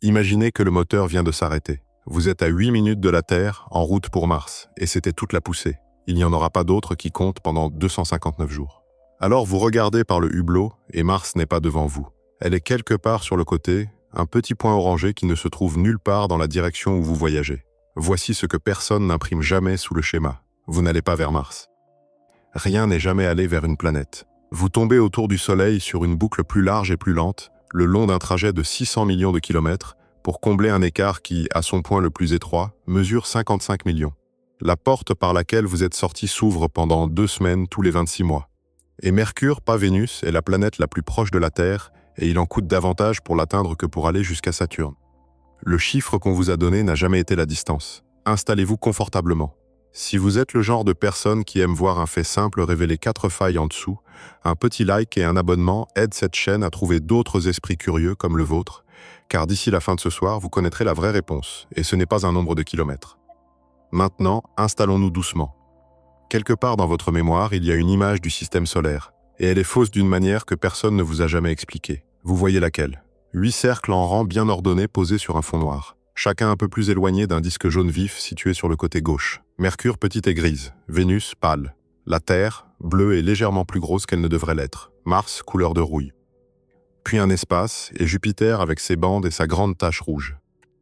Imaginez que le moteur vient de s'arrêter. Vous êtes à 8 minutes de la Terre, en route pour Mars, et c'était toute la poussée. Il n'y en aura pas d'autre qui compte pendant 259 jours. Alors vous regardez par le hublot, et Mars n'est pas devant vous. Elle est quelque part sur le côté, un petit point orangé qui ne se trouve nulle part dans la direction où vous voyagez. Voici ce que personne n'imprime jamais sous le schéma. Vous n'allez pas vers Mars. Rien n'est jamais allé vers une planète. Vous tombez autour du Soleil sur une boucle plus large et plus lente, le long d'un trajet de 600 millions de kilomètres, pour combler un écart qui, à son point le plus étroit, mesure 55 millions. La porte par laquelle vous êtes sorti s'ouvre pendant 2 semaines tous les 26 mois. Et Mercure, pas Vénus, est la planète la plus proche de la Terre, et il en coûte davantage pour l'atteindre que pour aller jusqu'à Saturne. Le chiffre qu'on vous a donné n'a jamais été la distance. Installez-vous confortablement. Si vous êtes le genre de personne qui aime voir un fait simple révéler 4 failles en dessous, un petit like et un abonnement aident cette chaîne à trouver d'autres esprits curieux comme le vôtre, car d'ici la fin de ce soir, vous connaîtrez la vraie réponse, et ce n'est pas un nombre de kilomètres. Maintenant, installons-nous doucement. Quelque part dans votre mémoire, il y a une image du système solaire, et elle est fausse d'une manière que personne ne vous a jamais expliquée. Vous voyez laquelle? 8 cercles en rang bien ordonnés posés sur un fond noir, chacun un peu plus éloigné d'un disque jaune vif situé sur le côté gauche. Mercure petite et grise, Vénus pâle, la Terre bleue et légèrement plus grosse qu'elle ne devrait l'être, Mars couleur de rouille. Puis un espace, et Jupiter avec ses bandes et sa grande tache rouge.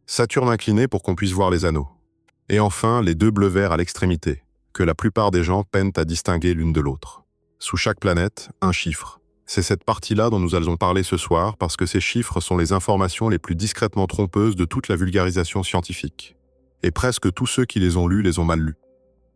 Saturne incliné pour qu'on puisse voir les anneaux. Et enfin, les 2 bleus-verts à l'extrémité, que la plupart des gens peinent à distinguer l'une de l'autre. Sous chaque planète, un chiffre. C'est cette partie-là dont nous allons parler ce soir parce que ces chiffres sont les informations les plus discrètement trompeuses de toute la vulgarisation scientifique. Et presque tous ceux qui les ont lus les ont mal lus.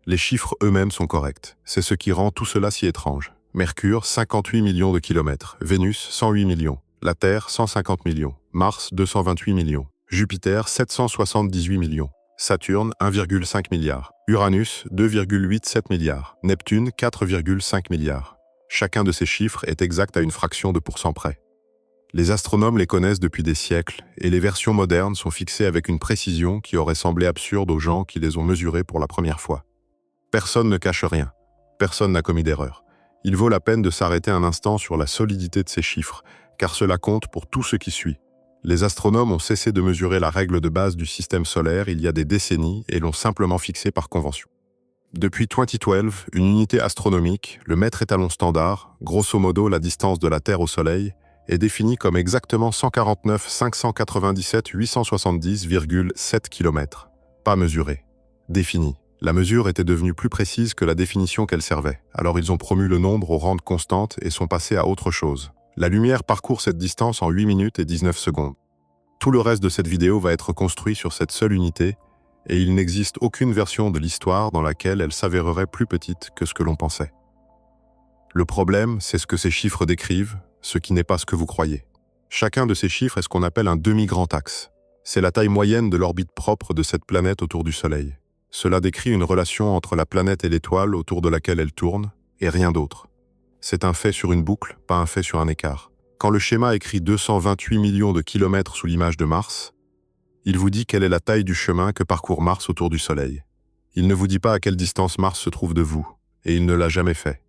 Les chiffres eux-mêmes sont corrects. C'est ce qui rend tout cela si étrange. Mercure, 58 millions de kilomètres. Vénus, 108 millions. La Terre, 150 millions. Mars, 228 millions. Jupiter, 778 millions. Saturne, 1,5 milliard. Uranus, 2,87 milliards. Neptune, 4,5 milliards. Chacun de ces chiffres est exact à une fraction de pourcent près. Les astronomes les connaissent depuis des siècles, et les versions modernes sont fixées avec une précision qui aurait semblé absurde aux gens qui les ont mesurées pour la première fois. Personne ne cache rien. Personne n'a commis d'erreur. Il vaut la peine de s'arrêter un instant sur la solidité de ces chiffres, car cela compte pour tout ce qui suit. Les astronomes ont cessé de mesurer la règle de base du système solaire il y a des décennies et l'ont simplement fixée par convention. Depuis 2012, une unité astronomique, le mètre étalon standard, grosso modo la distance de la Terre au Soleil, est définie comme exactement 149 597 870,7 km. Pas mesurée. Définie. La mesure était devenue plus précise que la définition qu'elle servait. Alors ils ont promu le nombre au rang de constante et sont passés à autre chose. La lumière parcourt cette distance en 8 minutes et 19 secondes. Tout le reste de cette vidéo va être construit sur cette seule unité, et il n'existe aucune version de l'histoire dans laquelle elle s'avérerait plus petite que ce que l'on pensait. Le problème, c'est ce que ces chiffres décrivent, ce qui n'est pas ce que vous croyez. Chacun de ces chiffres est ce qu'on appelle un demi-grand axe. C'est la taille moyenne de l'orbite propre de cette planète autour du Soleil. Cela décrit une relation entre la planète et l'étoile autour de laquelle elle tourne, et rien d'autre. C'est un fait sur une boucle, pas un fait sur un écart. Quand le schéma écrit 228 millions de kilomètres sous l'image de Mars, il vous dit quelle est la taille du chemin que parcourt Mars autour du Soleil. Il ne vous dit pas à quelle distance Mars se trouve de vous, et il ne l'a jamais fait.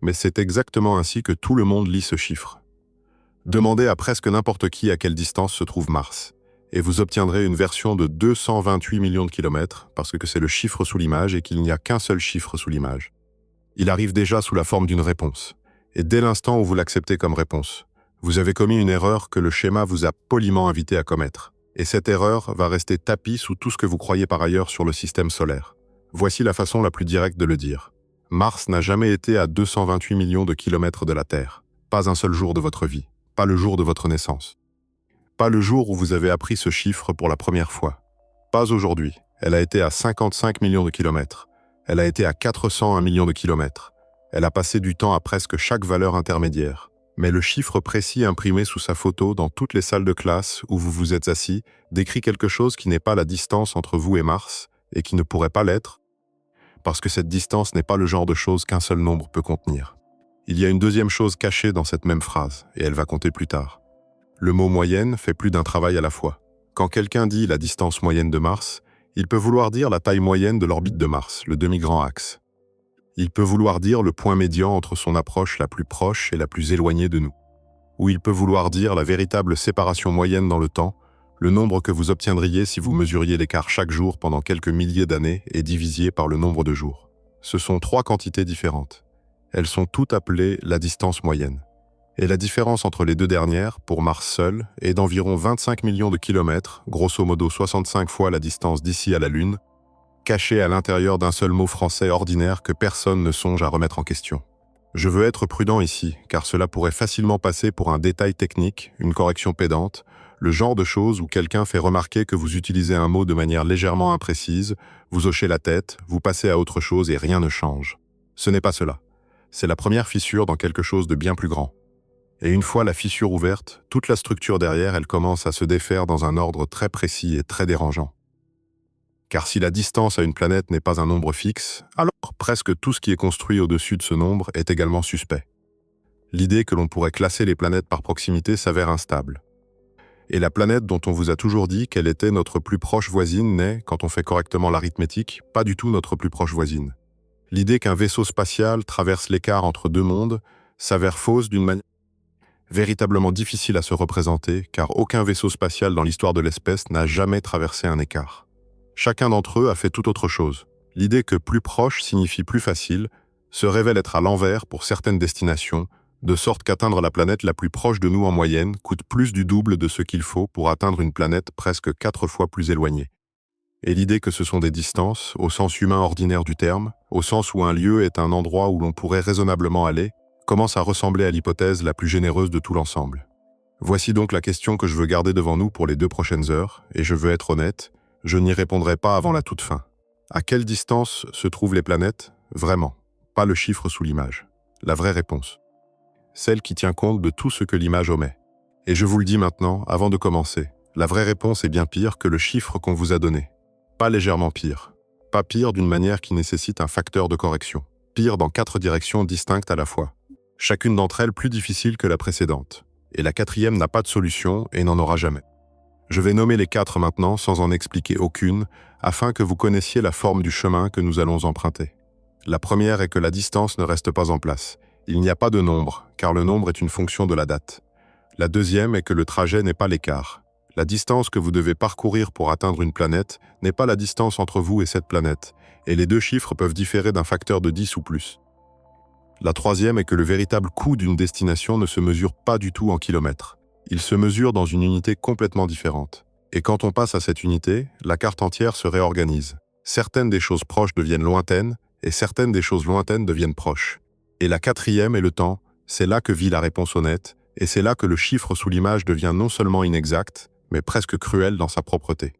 Mais c'est exactement ainsi que tout le monde lit ce chiffre. Demandez à presque n'importe qui à quelle distance se trouve Mars, et vous obtiendrez une version de 228 millions de kilomètres, parce que c'est le chiffre sous l'image et qu'il n'y a qu'un seul chiffre sous l'image. Il arrive déjà sous la forme d'une réponse, et dès l'instant où vous l'acceptez comme réponse, vous avez commis une erreur que le schéma vous a poliment invité à commettre. Et cette erreur va rester tapie sous tout ce que vous croyez par ailleurs sur le système solaire. Voici la façon la plus directe de le dire. Mars n'a jamais été à 228 millions de kilomètres de la Terre. Pas un seul jour de votre vie. Pas le jour de votre naissance. Pas le jour où vous avez appris ce chiffre pour la première fois. Pas aujourd'hui. Elle a été à 55 millions de kilomètres. Elle a été à 401 millions de kilomètres. Elle a passé du temps à presque chaque valeur intermédiaire. Mais le chiffre précis imprimé sous sa photo dans toutes les salles de classe où vous vous êtes assis décrit quelque chose qui n'est pas la distance entre vous et Mars et qui ne pourrait pas l'être, parce que cette distance n'est pas le genre de chose qu'un seul nombre peut contenir. Il y a une deuxième chose cachée dans cette même phrase, et elle va compter plus tard. Le mot « moyenne » fait plus d'un travail à la fois. Quand quelqu'un dit la distance moyenne de Mars, il peut vouloir dire la taille moyenne de l'orbite de Mars, le demi-grand axe. Il peut vouloir dire le point médian entre son approche la plus proche et la plus éloignée de nous. Ou il peut vouloir dire la véritable séparation moyenne dans le temps, Le nombre que vous obtiendriez si vous mesuriez l'écart chaque jour pendant quelques milliers d'années et divisiez par le nombre de jours. Ce sont 3 quantités différentes. Elles sont toutes appelées la distance moyenne. Et la différence entre les deux dernières, pour Mars seul, est d'environ 25 millions de kilomètres, grosso modo 65 fois la distance d'ici à la Lune, cachée à l'intérieur d'un seul mot français ordinaire que personne ne songe à remettre en question. Je veux être prudent ici, car cela pourrait facilement passer pour un détail technique, une correction pédante, le genre de choses où quelqu'un fait remarquer que vous utilisez un mot de manière légèrement imprécise, vous hochez la tête, vous passez à autre chose et rien ne change. Ce n'est pas cela. C'est la première fissure dans quelque chose de bien plus grand. Et une fois la fissure ouverte, toute la structure derrière, elle commence à se défaire dans un ordre très précis et très dérangeant. Car si la distance à une planète n'est pas un nombre fixe, alors presque tout ce qui est construit au-dessus de ce nombre est également suspect. L'idée que l'on pourrait classer les planètes par proximité s'avère instable. Et la planète dont on vous a toujours dit qu'elle était notre plus proche voisine n'est, quand on fait correctement l'arithmétique, pas du tout notre plus proche voisine. L'idée qu'un vaisseau spatial traverse l'écart entre deux mondes s'avère fausse d'une manière véritablement difficile à se représenter, car aucun vaisseau spatial dans l'histoire de l'espèce n'a jamais traversé un écart. Chacun d'entre eux a fait tout autre chose. L'idée que plus proche signifie plus facile se révèle être à l'envers pour certaines destinations, de sorte qu'atteindre la planète la plus proche de nous en moyenne coûte plus du double de ce qu'il faut pour atteindre une planète presque 4 fois plus éloignée. Et l'idée que ce sont des distances, au sens humain ordinaire du terme, au sens où un lieu est un endroit où l'on pourrait raisonnablement aller, commence à ressembler à l'hypothèse la plus généreuse de tout l'ensemble. Voici donc la question que je veux garder devant nous pour les 2 prochaines heures, et je veux être honnête, je n'y répondrai pas avant la toute fin. À quelle distance se trouvent les planètes? Vraiment, pas le chiffre sous l'image. La vraie réponse. Celle qui tient compte de tout ce que l'image omet. Et je vous le dis maintenant, avant de commencer, la vraie réponse est bien pire que le chiffre qu'on vous a donné. Pas légèrement pire. Pas pire d'une manière qui nécessite un facteur de correction. Pire dans 4 directions distinctes à la fois. Chacune d'entre elles plus difficile que la précédente. Et la 4e n'a pas de solution et n'en aura jamais. Je vais nommer les 4 maintenant sans en expliquer aucune, afin que vous connaissiez la forme du chemin que nous allons emprunter. La première est que la distance ne reste pas en place. Il n'y a pas de nombre, car le nombre est une fonction de la date. La deuxième est que le trajet n'est pas l'écart. La distance que vous devez parcourir pour atteindre une planète n'est pas la distance entre vous et cette planète, et les 2 chiffres peuvent différer d'un facteur de 10 ou plus. La troisième est que le véritable coût d'une destination ne se mesure pas du tout en kilomètres. Il se mesure dans une unité complètement différente. Et quand on passe à cette unité, la carte entière se réorganise. Certaines des choses proches deviennent lointaines, et certaines des choses lointaines deviennent proches. Et la 4e est le temps, c'est là que vit la réponse honnête, et c'est là que le chiffre sous l'image devient non seulement inexact, mais presque cruel dans sa propreté.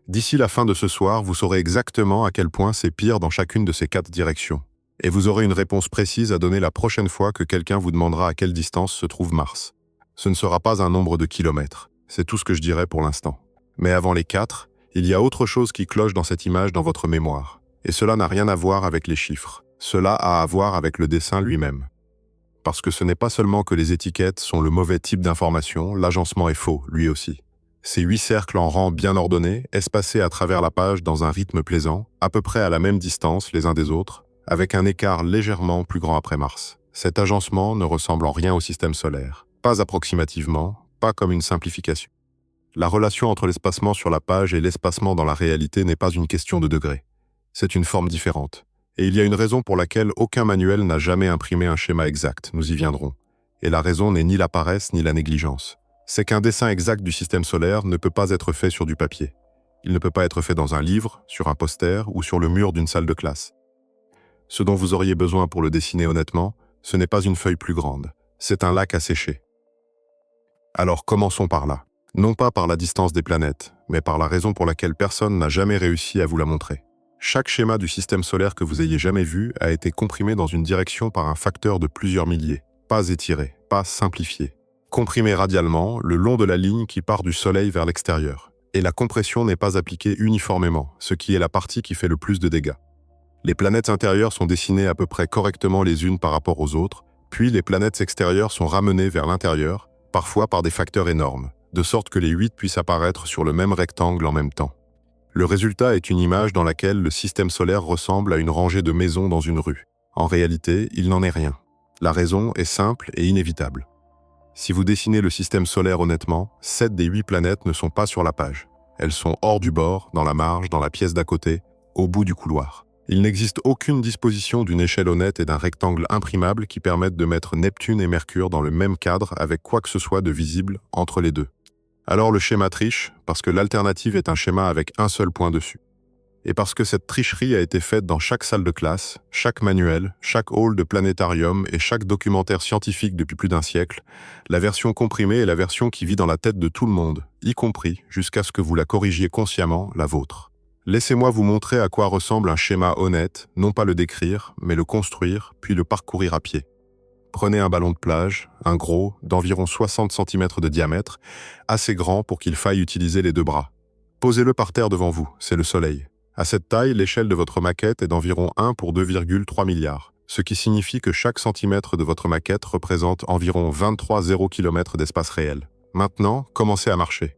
D'ici la fin de ce soir, vous saurez exactement à quel point c'est pire dans chacune de ces 4 directions. Et vous aurez une réponse précise à donner la prochaine fois que quelqu'un vous demandera à quelle distance se trouve Mars. Ce ne sera pas un nombre de kilomètres, c'est tout ce que je dirai pour l'instant. Mais avant les 4, il y a autre chose qui cloche dans cette image dans votre mémoire. Et cela n'a rien à voir avec les chiffres. Cela a à voir avec le dessin lui-même. Parce que ce n'est pas seulement que les étiquettes sont le mauvais type d'information, l'agencement est faux, lui aussi. Ces 8 cercles en rang bien ordonnés, espacés à travers la page dans un rythme plaisant, à peu près à la même distance les uns des autres, avec un écart légèrement plus grand après Mars. Cet agencement ne ressemble en rien au système solaire. Pas approximativement, pas comme une simplification. La relation entre l'espacement sur la page et l'espacement dans la réalité n'est pas une question de degré. C'est une forme différente. Et il y a une raison pour laquelle aucun manuel n'a jamais imprimé un schéma exact, nous y viendrons. Et la raison n'est ni la paresse ni la négligence. C'est qu'un dessin exact du système solaire ne peut pas être fait sur du papier. Il ne peut pas être fait dans un livre, sur un poster ou sur le mur d'une salle de classe. Ce dont vous auriez besoin pour le dessiner honnêtement, ce n'est pas une feuille plus grande. C'est un lac à sécher. Alors commençons par là. Non pas par la distance des planètes, mais par la raison pour laquelle personne n'a jamais réussi à vous la montrer. Chaque schéma du système solaire que vous ayez jamais vu a été comprimé dans une direction par un facteur de plusieurs milliers. Pas étiré, pas simplifié. Comprimé radialement, le long de la ligne qui part du Soleil vers l'extérieur. Et la compression n'est pas appliquée uniformément, ce qui est la partie qui fait le plus de dégâts. Les planètes intérieures sont dessinées à peu près correctement les unes par rapport aux autres, puis les planètes extérieures sont ramenées vers l'intérieur, parfois par des facteurs énormes, de sorte que les 8 puissent apparaître sur le même rectangle en même temps. Le résultat est une image dans laquelle le système solaire ressemble à une rangée de maisons dans une rue. En réalité, il n'en est rien. La raison est simple et inévitable. Si vous dessinez le système solaire honnêtement, 7 des 8 planètes ne sont pas sur la page. Elles sont hors du bord, dans la marge, dans la pièce d'à côté, au bout du couloir. Il n'existe aucune disposition d'une échelle honnête et d'un rectangle imprimable qui permettent de mettre Neptune et Mercure dans le même cadre avec quoi que ce soit de visible entre les deux. Alors le schéma triche, parce que l'alternative est un schéma avec un seul point dessus. Et parce que cette tricherie a été faite dans chaque salle de classe, chaque manuel, chaque hall de planétarium et chaque documentaire scientifique depuis plus d'un siècle, la version comprimée est la version qui vit dans la tête de tout le monde, y compris jusqu'à ce que vous la corrigiez consciemment, la vôtre. Laissez-moi vous montrer à quoi ressemble un schéma honnête, non pas le décrire, mais le construire, puis le parcourir à pied. Prenez un ballon de plage, un gros, d'environ 60 cm de diamètre, assez grand pour qu'il faille utiliser les deux bras. Posez-le par terre devant vous, c'est le Soleil. À cette taille, l'échelle de votre maquette est d'environ 1 pour 2,3 milliards, ce qui signifie que chaque centimètre de votre maquette représente environ 23 km d'espace réel. Maintenant, commencez à marcher.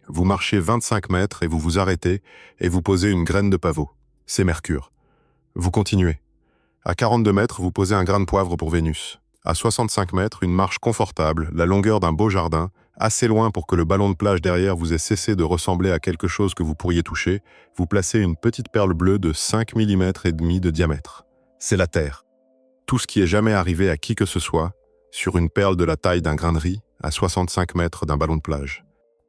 Vous marchez 25 mètres et vous vous arrêtez et vous posez une graine de pavot. C'est Mercure. Vous continuez. À 42 mètres, vous posez un grain de poivre pour Vénus. À 65 mètres, une marche confortable, la longueur d'un beau jardin, assez loin pour que le ballon de plage derrière vous ait cessé de ressembler à quelque chose que vous pourriez toucher, vous placez une petite perle bleue de 5 mm et demi de diamètre. C'est la Terre. Tout ce qui est jamais arrivé à qui que ce soit, sur une perle de la taille d'un grain de riz, à 65 mètres d'un ballon de plage.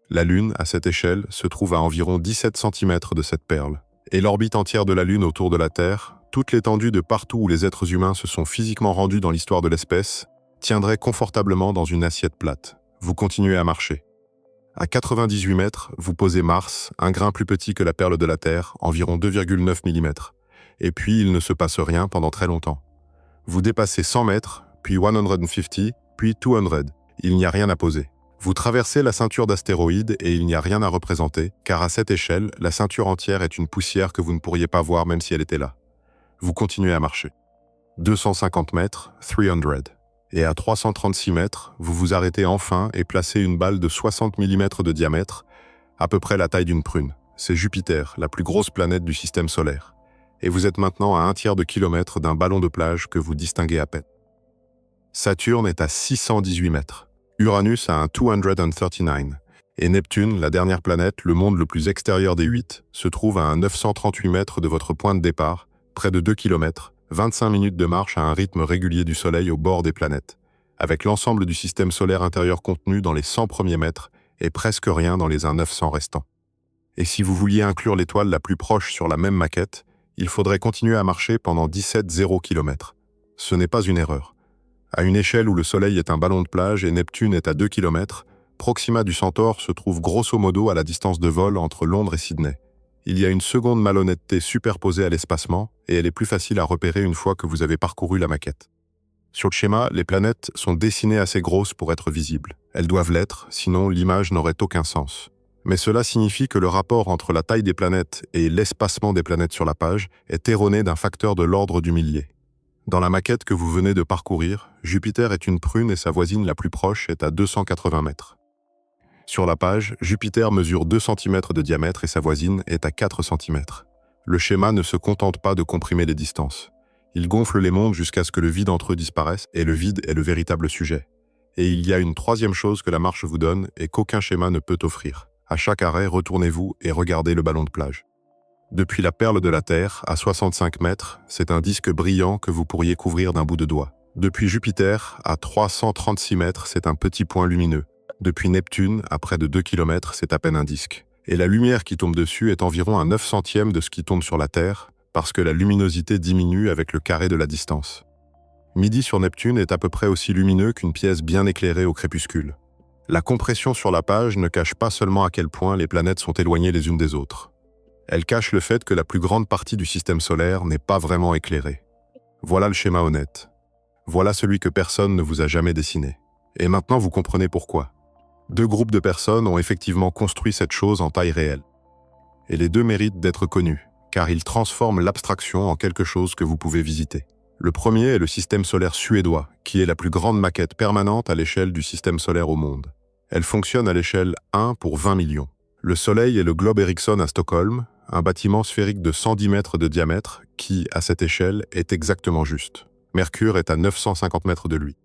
La Lune, à cette échelle, se trouve à environ 17 cm de cette perle. Et l'orbite entière de la Lune autour de la Terre, toute l'étendue de partout où les êtres humains se sont physiquement rendus dans l'histoire de l'espèce, tiendrait confortablement dans une assiette plate. Vous continuez à marcher. À 98 mètres, vous posez Mars, un grain plus petit que la perle de la Terre, environ 2,9 mm. Et puis, il ne se passe rien pendant très longtemps. Vous dépassez 100 mètres, puis 150, puis 200. Il n'y a rien à poser. Vous traversez la ceinture d'astéroïdes et il n'y a rien à représenter, car à cette échelle, la ceinture entière est une poussière que vous ne pourriez pas voir même si elle était là. Vous continuez à marcher. 250 mètres, 300. Et à 336 mètres, vous vous arrêtez enfin et placez une balle de 60 mm de diamètre, à peu près la taille d'une prune. C'est Jupiter, la plus grosse planète du système solaire. Et vous êtes maintenant à 1/3 de kilomètre d'un ballon de plage que vous distinguez à peine. Saturne est à 618 mètres. Uranus a un 239, et Neptune, la dernière planète, le monde le plus extérieur des 8, se trouve à un 938 mètres de votre point de départ, près de 2 km, 25 minutes de marche à un rythme régulier du Soleil au bord des planètes, avec l'ensemble du système solaire intérieur contenu dans les 100 premiers mètres et presque rien dans les 900 restants. Et si vous vouliez inclure l'étoile la plus proche sur la même maquette, il faudrait continuer à marcher pendant 17 km. Ce n'est pas une erreur. À une échelle où le Soleil est un ballon de plage et Neptune est à 2 km, Proxima du Centaure se trouve grosso modo à la distance de vol entre Londres et Sydney. Il y a une seconde malhonnêteté superposée à l'espacement et elle est plus facile à repérer une fois que vous avez parcouru la maquette. Sur le schéma, les planètes sont dessinées assez grosses pour être visibles. Elles doivent l'être, sinon l'image n'aurait aucun sens. Mais cela signifie que le rapport entre la taille des planètes et l'espacement des planètes sur la page est erroné d'un facteur de l'ordre du millier. Dans la maquette que vous venez de parcourir, Jupiter est une prune et sa voisine la plus proche est à 280 mètres. Sur la page, Jupiter mesure 2 cm de diamètre et sa voisine est à 4 cm. Le schéma ne se contente pas de comprimer les distances. Il gonfle les mondes jusqu'à ce que le vide entre eux disparaisse, et le vide est le véritable sujet. Et il y a une troisième chose que la marche vous donne et qu'aucun schéma ne peut offrir. À chaque arrêt, retournez-vous et regardez le ballon de plage. Depuis la perle de la Terre, à 65 mètres, c'est un disque brillant que vous pourriez couvrir d'un bout de doigt. Depuis Jupiter, à 336 mètres, c'est un petit point lumineux. Depuis Neptune, à près de 2 km, c'est à peine un disque. Et la lumière qui tombe dessus est environ un 900e de ce qui tombe sur la Terre, parce que la luminosité diminue avec le carré de la distance. Midi sur Neptune est à peu près aussi lumineux qu'une pièce bien éclairée au crépuscule. La compression sur la page ne cache pas seulement à quel point les planètes sont éloignées les unes des autres. Elle cache le fait que la plus grande partie du système solaire n'est pas vraiment éclairée. Voilà le schéma honnête. Voilà celui que personne ne vous a jamais dessiné. Et maintenant vous comprenez pourquoi. 2 groupes de personnes ont effectivement construit cette chose en taille réelle. Et les deux méritent d'être connus, car ils transforment l'abstraction en quelque chose que vous pouvez visiter. Le premier est le système solaire suédois, qui est la plus grande maquette permanente à l'échelle du système solaire au monde. Elle fonctionne à l'échelle 1 pour 20 millions. Le Soleil est le globe Ericsson à Stockholm, un bâtiment sphérique de 110 mètres de diamètre qui, à cette échelle, est exactement juste. Mercure est à 950 mètres de lui.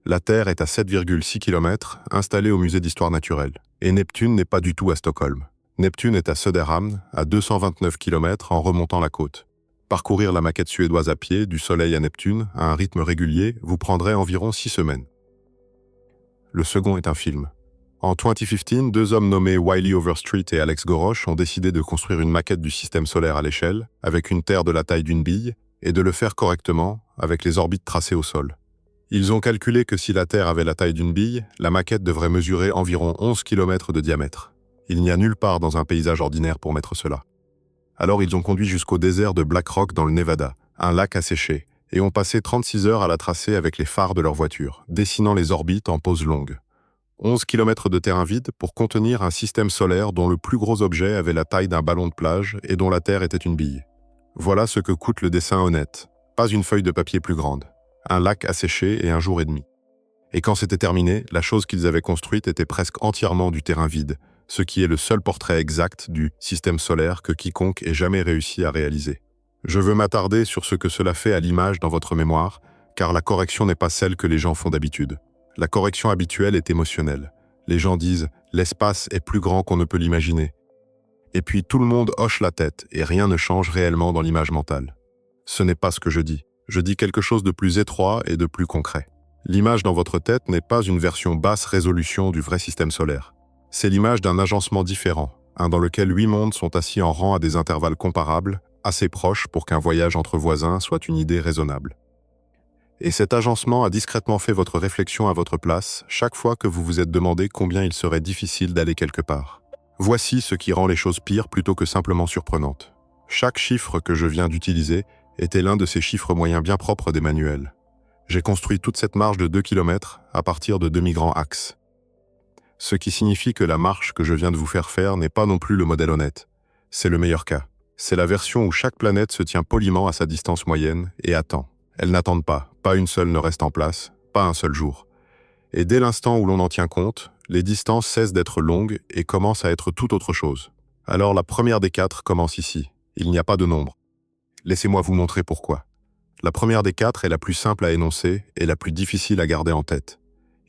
La Terre est à 7,6 km, installée au musée d'histoire naturelle. Et Neptune n'est pas du tout à Stockholm. Neptune est à Söderhamn, à 229 km en remontant la côte. Parcourir la maquette suédoise à pied, du Soleil à Neptune, à un rythme régulier, vous prendrait environ 6 semaines. Le second est un film. En 2015, deux hommes nommés Wiley Overstreet et Alex Gorosh ont décidé de construire une maquette du système solaire à l'échelle, avec une Terre de la taille d'une bille, et de le faire correctement, avec les orbites tracées au sol. Ils ont calculé que si la Terre avait la taille d'une bille, la maquette devrait mesurer environ 11 km de diamètre. Il n'y a nulle part dans un paysage ordinaire pour mettre cela. Alors ils ont conduit jusqu'au désert de Black Rock dans le Nevada, un lac asséché, et ont passé 36 heures à la tracer avec les phares de leur voiture, dessinant les orbites en pause longue. 11 km de terrain vide pour contenir un système solaire dont le plus gros objet avait la taille d'un ballon de plage et dont la Terre était une bille. Voilà ce que coûte le dessin honnête. Pas une feuille de papier plus grande. Un lac asséché et un jour et demi. Et quand c'était terminé, la chose qu'ils avaient construite était presque entièrement du terrain vide, ce qui est le seul portrait exact du système solaire que quiconque ait jamais réussi à réaliser. Je veux m'attarder sur ce que cela fait à l'image dans votre mémoire, car la correction n'est pas celle que les gens font d'habitude. La correction habituelle est émotionnelle. Les gens disent « l'espace est plus grand qu'on ne peut l'imaginer ». Et puis tout le monde hoche la tête et rien ne change réellement dans l'image mentale. Ce n'est pas ce que je dis. Je dis quelque chose de plus étroit et de plus concret. L'image dans votre tête n'est pas une version basse résolution du vrai système solaire. C'est l'image d'un agencement différent, dans lequel 8 mondes sont assis en rang à des intervalles comparables, assez proches pour qu'un voyage entre voisins soit une idée raisonnable. Et cet agencement a discrètement fait votre réflexion à votre place chaque fois que vous vous êtes demandé combien il serait difficile d'aller quelque part. Voici ce qui rend les choses pires plutôt que simplement surprenantes. Chaque chiffre que je viens d'utiliser était l'un de ces chiffres moyens bien propres des manuels. J'ai construit toute cette marche de 2 km à partir de demi-grands axes. Ce qui signifie que la marche que je viens de vous faire faire n'est pas non plus le modèle honnête. C'est le meilleur cas. C'est la version où chaque planète se tient poliment à sa distance moyenne et attend. Elles n'attendent pas une seule ne reste en place, pas un seul jour. Et dès l'instant où l'on en tient compte, les distances cessent d'être longues et commencent à être tout autre chose. Alors la première des 4 commence ici. Il n'y a pas de nombre. Laissez-moi vous montrer pourquoi. La première des 4 est la plus simple à énoncer et la plus difficile à garder en tête.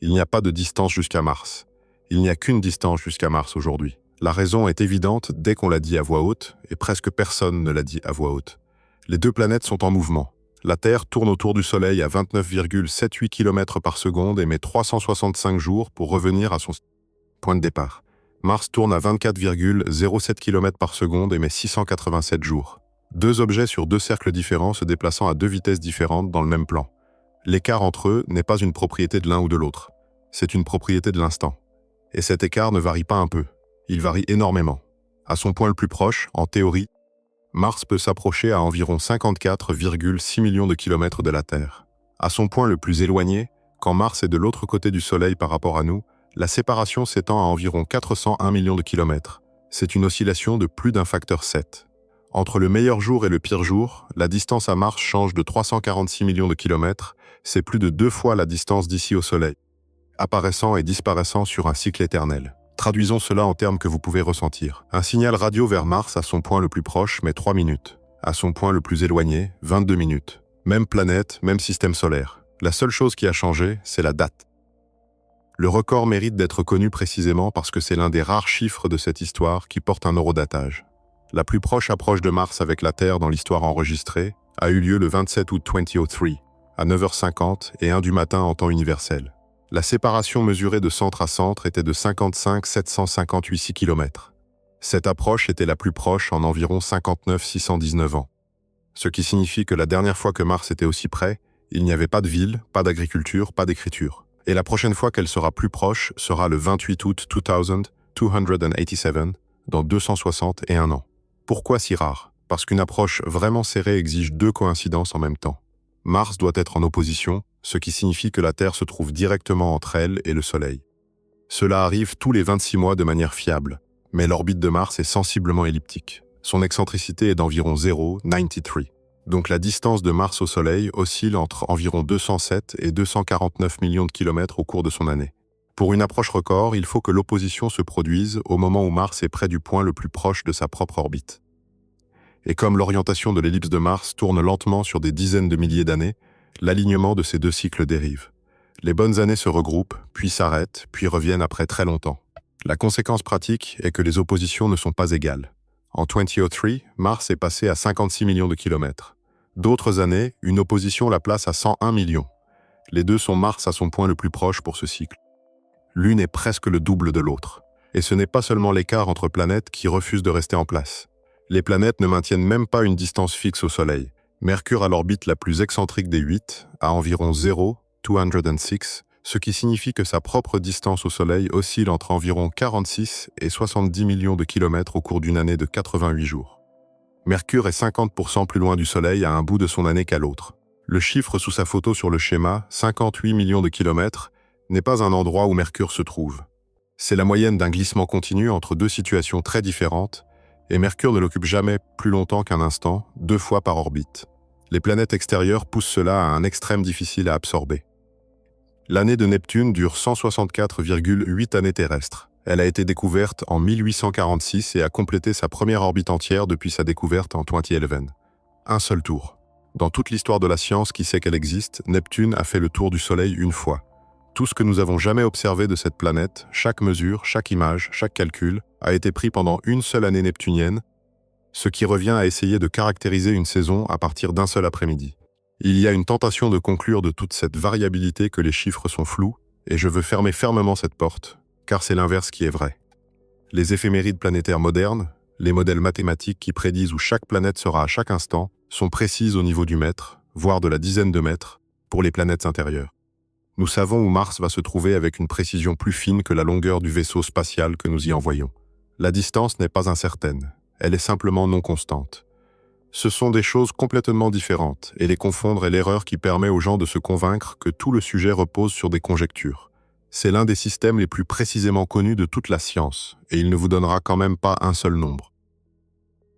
Il n'y a pas de distance jusqu'à Mars. Il n'y a qu'une distance jusqu'à Mars aujourd'hui. La raison est évidente dès qu'on l'a dit à voix haute, et presque personne ne l'a dit à voix haute. Les deux planètes sont en mouvement. La Terre tourne autour du Soleil à 29,78 km par seconde et met 365 jours pour revenir à son point de départ. Mars tourne à 24,07 km par seconde et met 687 jours. Deux objets sur deux cercles différents se déplaçant à deux vitesses différentes dans le même plan. L'écart entre eux n'est pas une propriété de l'un ou de l'autre. C'est une propriété de l'instant. Et cet écart ne varie pas un peu. Il varie énormément. À son point le plus proche, en théorie, Mars peut s'approcher à environ 54,6 millions de kilomètres de la Terre. À son point le plus éloigné, quand Mars est de l'autre côté du Soleil par rapport à nous, la séparation s'étend à environ 401 millions de kilomètres. C'est une oscillation de plus d'un facteur 7. Entre le meilleur jour et le pire jour, la distance à Mars change de 346 millions de kilomètres, c'est plus de 2 fois la distance d'ici au Soleil, apparaissant et disparaissant sur un cycle éternel. Traduisons cela en termes que vous pouvez ressentir. Un signal radio vers Mars à son point le plus proche met 3 minutes. À son point le plus éloigné, 22 minutes. Même planète, même système solaire. La seule chose qui a changé, c'est la date. Le record mérite d'être connu précisément parce que c'est l'un des rares chiffres de cette histoire qui porte un horodatage. La plus proche approche de Mars avec la Terre dans l'histoire enregistrée a eu lieu le 27 août 2003, à 9h50 et 1 du matin en temps universel. La séparation mesurée de centre à centre était de 55 758 km. Cette approche était la plus proche en environ 59 619 ans. Ce qui signifie que la dernière fois que Mars était aussi près, il n'y avait pas de ville, pas d'agriculture, pas d'écriture. Et la prochaine fois qu'elle sera plus proche sera le 28 août 2287, dans 261 ans. Pourquoi si rare? Parce qu'une approche vraiment serrée exige 2 coïncidences en même temps. Mars doit être en opposition, ce qui signifie que la Terre se trouve directement entre elle et le Soleil. Cela arrive tous les 26 mois de manière fiable, mais l'orbite de Mars est sensiblement elliptique. Son excentricité est d'environ 0,93. Donc la distance de Mars au Soleil oscille entre environ 207 et 249 millions de kilomètres au cours de son année. Pour une approche record, il faut que l'opposition se produise au moment où Mars est près du point le plus proche de sa propre orbite. Et comme l'orientation de l'ellipse de Mars tourne lentement sur des dizaines de milliers d'années, l'alignement de ces deux cycles dérive. Les bonnes années se regroupent, puis s'arrêtent, puis reviennent après très longtemps. La conséquence pratique est que les oppositions ne sont pas égales. En 2003, Mars est passé à 56 millions de kilomètres. D'autres années, une opposition la place à 101 millions. Les deux sont Mars à son point le plus proche pour ce cycle. L'une est presque le double de l'autre. Et ce n'est pas seulement l'écart entre planètes qui refusent de rester en place. Les planètes ne maintiennent même pas une distance fixe au Soleil. Mercure a l'orbite la plus excentrique des 8, à environ 0,206, ce qui signifie que sa propre distance au Soleil oscille entre environ 46 et 70 millions de kilomètres au cours d'une année de 88 jours. Mercure est 50% plus loin du Soleil à un bout de son année qu'à l'autre. Le chiffre sous sa photo sur le schéma, 58 millions de kilomètres, n'est pas un endroit où Mercure se trouve. C'est la moyenne d'un glissement continu entre deux situations très différentes, et Mercure ne l'occupe jamais plus longtemps qu'un instant, 2 fois par orbite. Les planètes extérieures poussent cela à un extrême difficile à absorber. L'année de Neptune dure 164,8 années terrestres. Elle a été découverte en 1846 et a complété sa première orbite entière depuis sa découverte en 2011. Un seul tour. Dans toute l'histoire de la science qui sait qu'elle existe, Neptune a fait le tour du Soleil une fois. Tout ce que nous avons jamais observé de cette planète, chaque mesure, chaque image, chaque calcul, a été pris pendant une seule année neptunienne, ce qui revient à essayer de caractériser une saison à partir d'un seul après-midi. Il y a une tentation de conclure de toute cette variabilité que les chiffres sont flous, et je veux fermer fermement cette porte, car c'est l'inverse qui est vrai. Les éphémérides planétaires modernes, les modèles mathématiques qui prédisent où chaque planète sera à chaque instant, sont précises au niveau du mètre, voire de la dizaine de mètres, pour les planètes intérieures. Nous savons où Mars va se trouver avec une précision plus fine que la longueur du vaisseau spatial que nous y envoyons. La distance n'est pas incertaine, elle est simplement non constante. Ce sont des choses complètement différentes, et les confondre est l'erreur qui permet aux gens de se convaincre que tout le sujet repose sur des conjectures. C'est l'un des systèmes les plus précisément connus de toute la science, et il ne vous donnera quand même pas un seul nombre.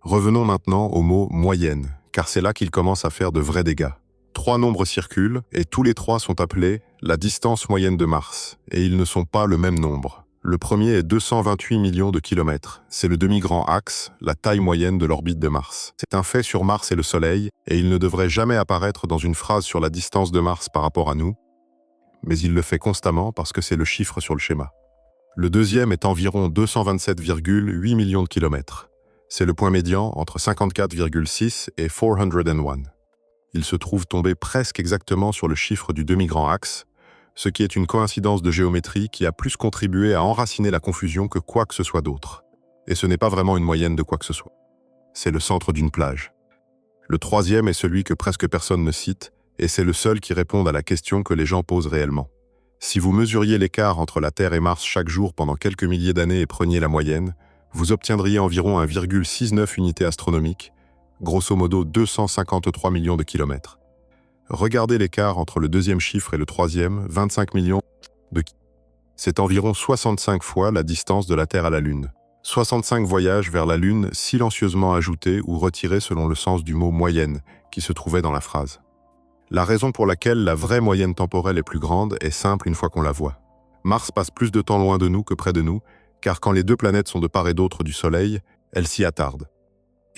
Revenons maintenant au mot « moyenne », car c'est là qu'il commence à faire de vrais dégâts. 3 nombres circulent, et tous les 3 sont appelés la distance moyenne de Mars, et ils ne sont pas le même nombre. Le premier est 228 millions de kilomètres. C'est le demi-grand axe, la taille moyenne de l'orbite de Mars. C'est un fait sur Mars et le Soleil, et il ne devrait jamais apparaître dans une phrase sur la distance de Mars par rapport à nous, mais il le fait constamment parce que c'est le chiffre sur le schéma. Le deuxième est environ 227,8 millions de kilomètres. C'est le point médian entre 54,6 et 401. Il se trouve tombé presque exactement sur le chiffre du demi-grand axe, ce qui est une coïncidence de géométrie qui a plus contribué à enraciner la confusion que quoi que ce soit d'autre. Et ce n'est pas vraiment une moyenne de quoi que ce soit. C'est le centre d'une plage. Le troisième est celui que presque personne ne cite, et c'est le seul qui répond à la question que les gens posent réellement. Si vous mesuriez l'écart entre la Terre et Mars chaque jour pendant quelques milliers d'années et preniez la moyenne, vous obtiendriez environ 1,69 unités astronomiques, grosso modo 253 millions de kilomètres. Regardez l'écart entre le deuxième chiffre et le troisième, 25 millions de kilomètres. C'est environ 65 fois la distance de la Terre à la Lune. 65 voyages vers la Lune silencieusement ajoutés ou retirés selon le sens du mot « moyenne » qui se trouvait dans la phrase. La raison pour laquelle la vraie moyenne temporelle est plus grande est simple une fois qu'on la voit. Mars passe plus de temps loin de nous que près de nous, car quand les deux planètes sont de part et d'autre du Soleil, elles s'y attardent.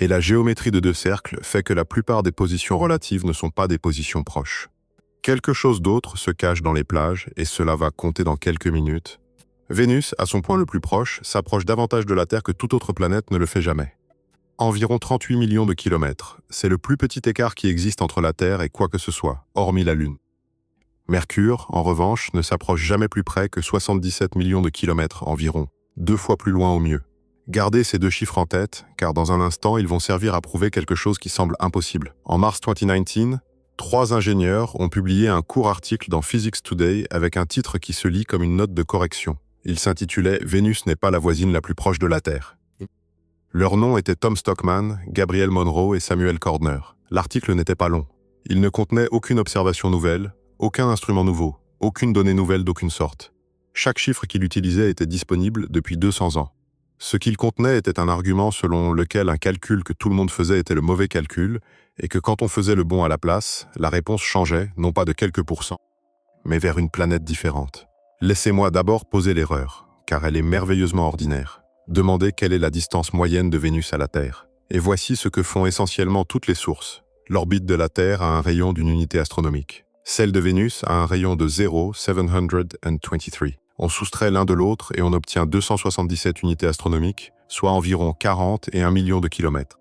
Et la géométrie de deux cercles fait que la plupart des positions relatives ne sont pas des positions proches. Quelque chose d'autre se cache dans les plages, et cela va compter dans quelques minutes. Vénus, à son point le plus proche, s'approche davantage de la Terre que toute autre planète ne le fait jamais. Environ 38 millions de kilomètres, c'est le plus petit écart qui existe entre la Terre et quoi que ce soit, hormis la Lune. Mercure, en revanche, ne s'approche jamais plus près que 77 millions de kilomètres environ, 2 fois plus loin au mieux. Gardez ces deux chiffres en tête, car dans un instant, ils vont servir à prouver quelque chose qui semble impossible. En mars 2019, 3 ingénieurs ont publié un court article dans Physics Today avec un titre qui se lit comme une note de correction. Il s'intitulait « Vénus n'est pas la voisine la plus proche de la Terre ». Leurs noms étaient Tom Stockman, Gabriel Monroe et Samuel Cordner. L'article n'était pas long. Il ne contenait aucune observation nouvelle, aucun instrument nouveau, aucune donnée nouvelle d'aucune sorte. Chaque chiffre qu'il utilisait était disponible depuis 200 ans. Ce qu'il contenait était un argument selon lequel un calcul que tout le monde faisait était le mauvais calcul, et que quand on faisait le bon à la place, la réponse changeait, non pas de quelques pourcents, mais vers une planète différente. Laissez-moi d'abord poser l'erreur, car elle est merveilleusement ordinaire. Demandez quelle est la distance moyenne de Vénus à la Terre. Et voici ce que font essentiellement toutes les sources. L'orbite de la Terre a un rayon d'une unité astronomique. Celle de Vénus a un rayon de 0,723. On soustrait l'un de l'autre et on obtient 277 unités astronomiques, soit environ 40 et 1 million de kilomètres.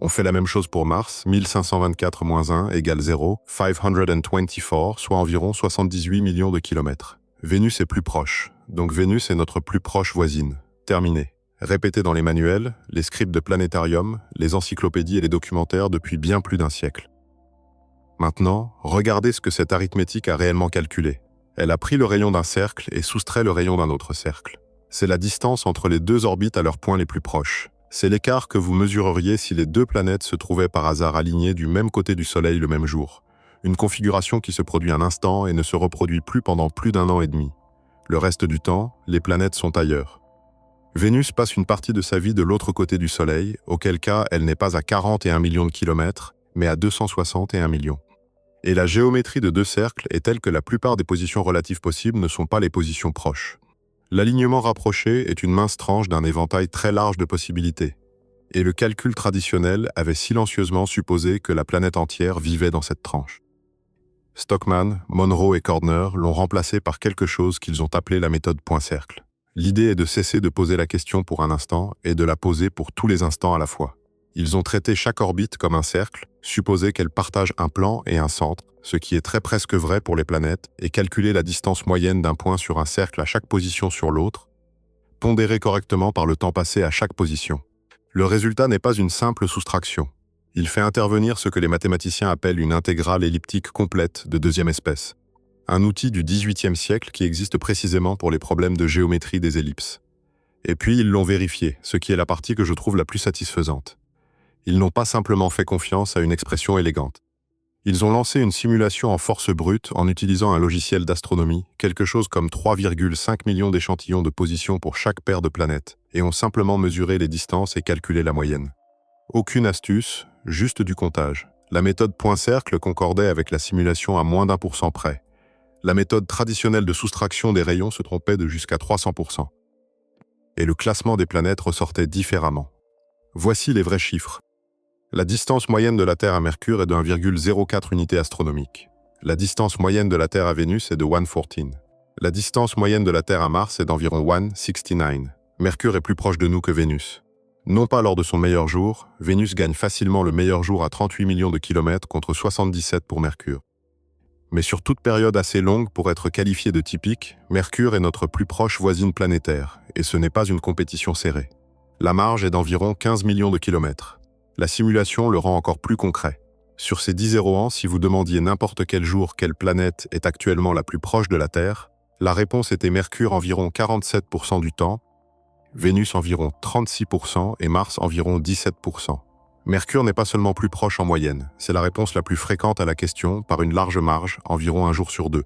On fait la même chose pour Mars, 1524 moins 1 égale 0, 524, soit environ 78 millions de kilomètres. Vénus est plus proche, donc Vénus est notre plus proche voisine. Terminé. Répété dans les manuels, les scripts de planétarium, les encyclopédies et les documentaires depuis bien plus d'un siècle. Maintenant, regardez ce que cette arithmétique a réellement calculé. Elle a pris le rayon d'un cercle et soustrait le rayon d'un autre cercle. C'est la distance entre les deux orbites à leurs points les plus proches. C'est l'écart que vous mesureriez si les deux planètes se trouvaient par hasard alignées du même côté du Soleil le même jour. Une configuration qui se produit un instant et ne se reproduit plus pendant plus d'1 an et demi. Le reste du temps, les planètes sont ailleurs. Vénus passe une partie de sa vie de l'autre côté du Soleil, auquel cas elle n'est pas à 41 millions de kilomètres, mais à 261 millions. Et la géométrie de deux cercles est telle que la plupart des positions relatives possibles ne sont pas les positions proches. L'alignement rapproché est une mince tranche d'un éventail très large de possibilités. Et le calcul traditionnel avait silencieusement supposé que la planète entière vivait dans cette tranche. Stockman, Monroe et Cordner l'ont remplacé par quelque chose qu'ils ont appelé la méthode point-cercle. L'idée est de cesser de poser la question pour un instant et de la poser pour tous les instants à la fois. Ils ont traité chaque orbite comme un cercle, supposé qu'elle partage un plan et un centre, ce qui est très presque vrai pour les planètes, et calculé la distance moyenne d'un point sur un cercle à chaque position sur l'autre, pondéré correctement par le temps passé à chaque position. Le résultat n'est pas une simple soustraction. Il fait intervenir ce que les mathématiciens appellent une intégrale elliptique complète de deuxième espèce. Un outil du XVIIIe siècle qui existe précisément pour les problèmes de géométrie des ellipses. Et puis ils l'ont vérifié, ce qui est la partie que je trouve la plus satisfaisante. Ils n'ont pas simplement fait confiance à une expression élégante. Ils ont lancé une simulation en force brute en utilisant un logiciel d'astronomie, quelque chose comme 3,5 millions d'échantillons de position pour chaque paire de planètes, et ont simplement mesuré les distances et calculé la moyenne. Aucune astuce, juste du comptage. La méthode point-cercle concordait avec la simulation à moins d'1% près. La méthode traditionnelle de soustraction des rayons se trompait de jusqu'à 300%. Et le classement des planètes ressortait différemment. Voici les vrais chiffres. La distance moyenne de la Terre à Mercure est de 1,04 unités astronomiques. La distance moyenne de la Terre à Vénus est de 1,14. La distance moyenne de la Terre à Mars est d'environ 1,69. Mercure est plus proche de nous que Vénus. Non pas lors de son meilleur jour, Vénus gagne facilement le meilleur jour à 38 millions de kilomètres contre 77 pour Mercure. Mais sur toute période assez longue pour être qualifiée de typique, Mercure est notre plus proche voisine planétaire, et ce n'est pas une compétition serrée. La marge est d'environ 15 millions de kilomètres. La simulation le rend encore plus concret. Sur ces 10 zéros ans, si vous demandiez n'importe quel jour quelle planète est actuellement la plus proche de la Terre, la réponse était Mercure environ 47% du temps, Vénus environ 36% et Mars environ 17%. Mercure n'est pas seulement plus proche en moyenne, c'est la réponse la plus fréquente à la question par une large marge, environ un jour sur deux.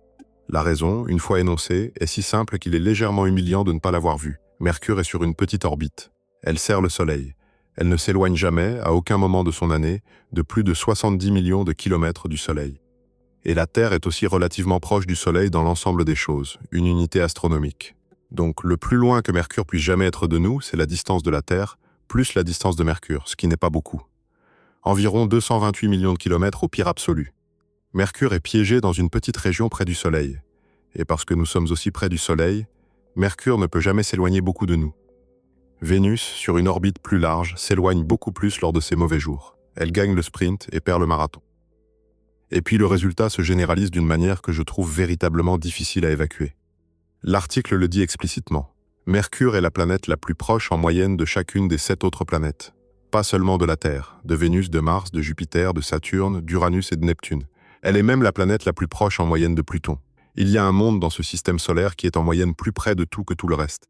La raison, une fois énoncée, est si simple qu'il est légèrement humiliant de ne pas l'avoir vue. Mercure est sur une petite orbite. Elle sert le Soleil. Elle ne s'éloigne jamais, à aucun moment de son année, de plus de 70 millions de kilomètres du Soleil. Et la Terre est aussi relativement proche du Soleil dans l'ensemble des choses, une unité astronomique. Donc le plus loin que Mercure puisse jamais être de nous, c'est la distance de la Terre, plus la distance de Mercure, ce qui n'est pas beaucoup. Environ 228 millions de kilomètres au pire absolu. Mercure est piégé dans une petite région près du Soleil. Et parce que nous sommes aussi près du Soleil, Mercure ne peut jamais s'éloigner beaucoup de nous. Vénus, sur une orbite plus large, s'éloigne beaucoup plus lors de ses mauvais jours. Elle gagne le sprint et perd le marathon. Et puis le résultat se généralise d'une manière que je trouve véritablement difficile à évacuer. L'article le dit explicitement. Mercure est la planète la plus proche en moyenne de chacune des 7 autres planètes. Pas seulement de la Terre, de Vénus, de Mars, de Jupiter, de Saturne, d'Uranus et de Neptune. Elle est même la planète la plus proche en moyenne de Pluton. Il y a un monde dans ce système solaire qui est en moyenne plus près de tout que tout le reste.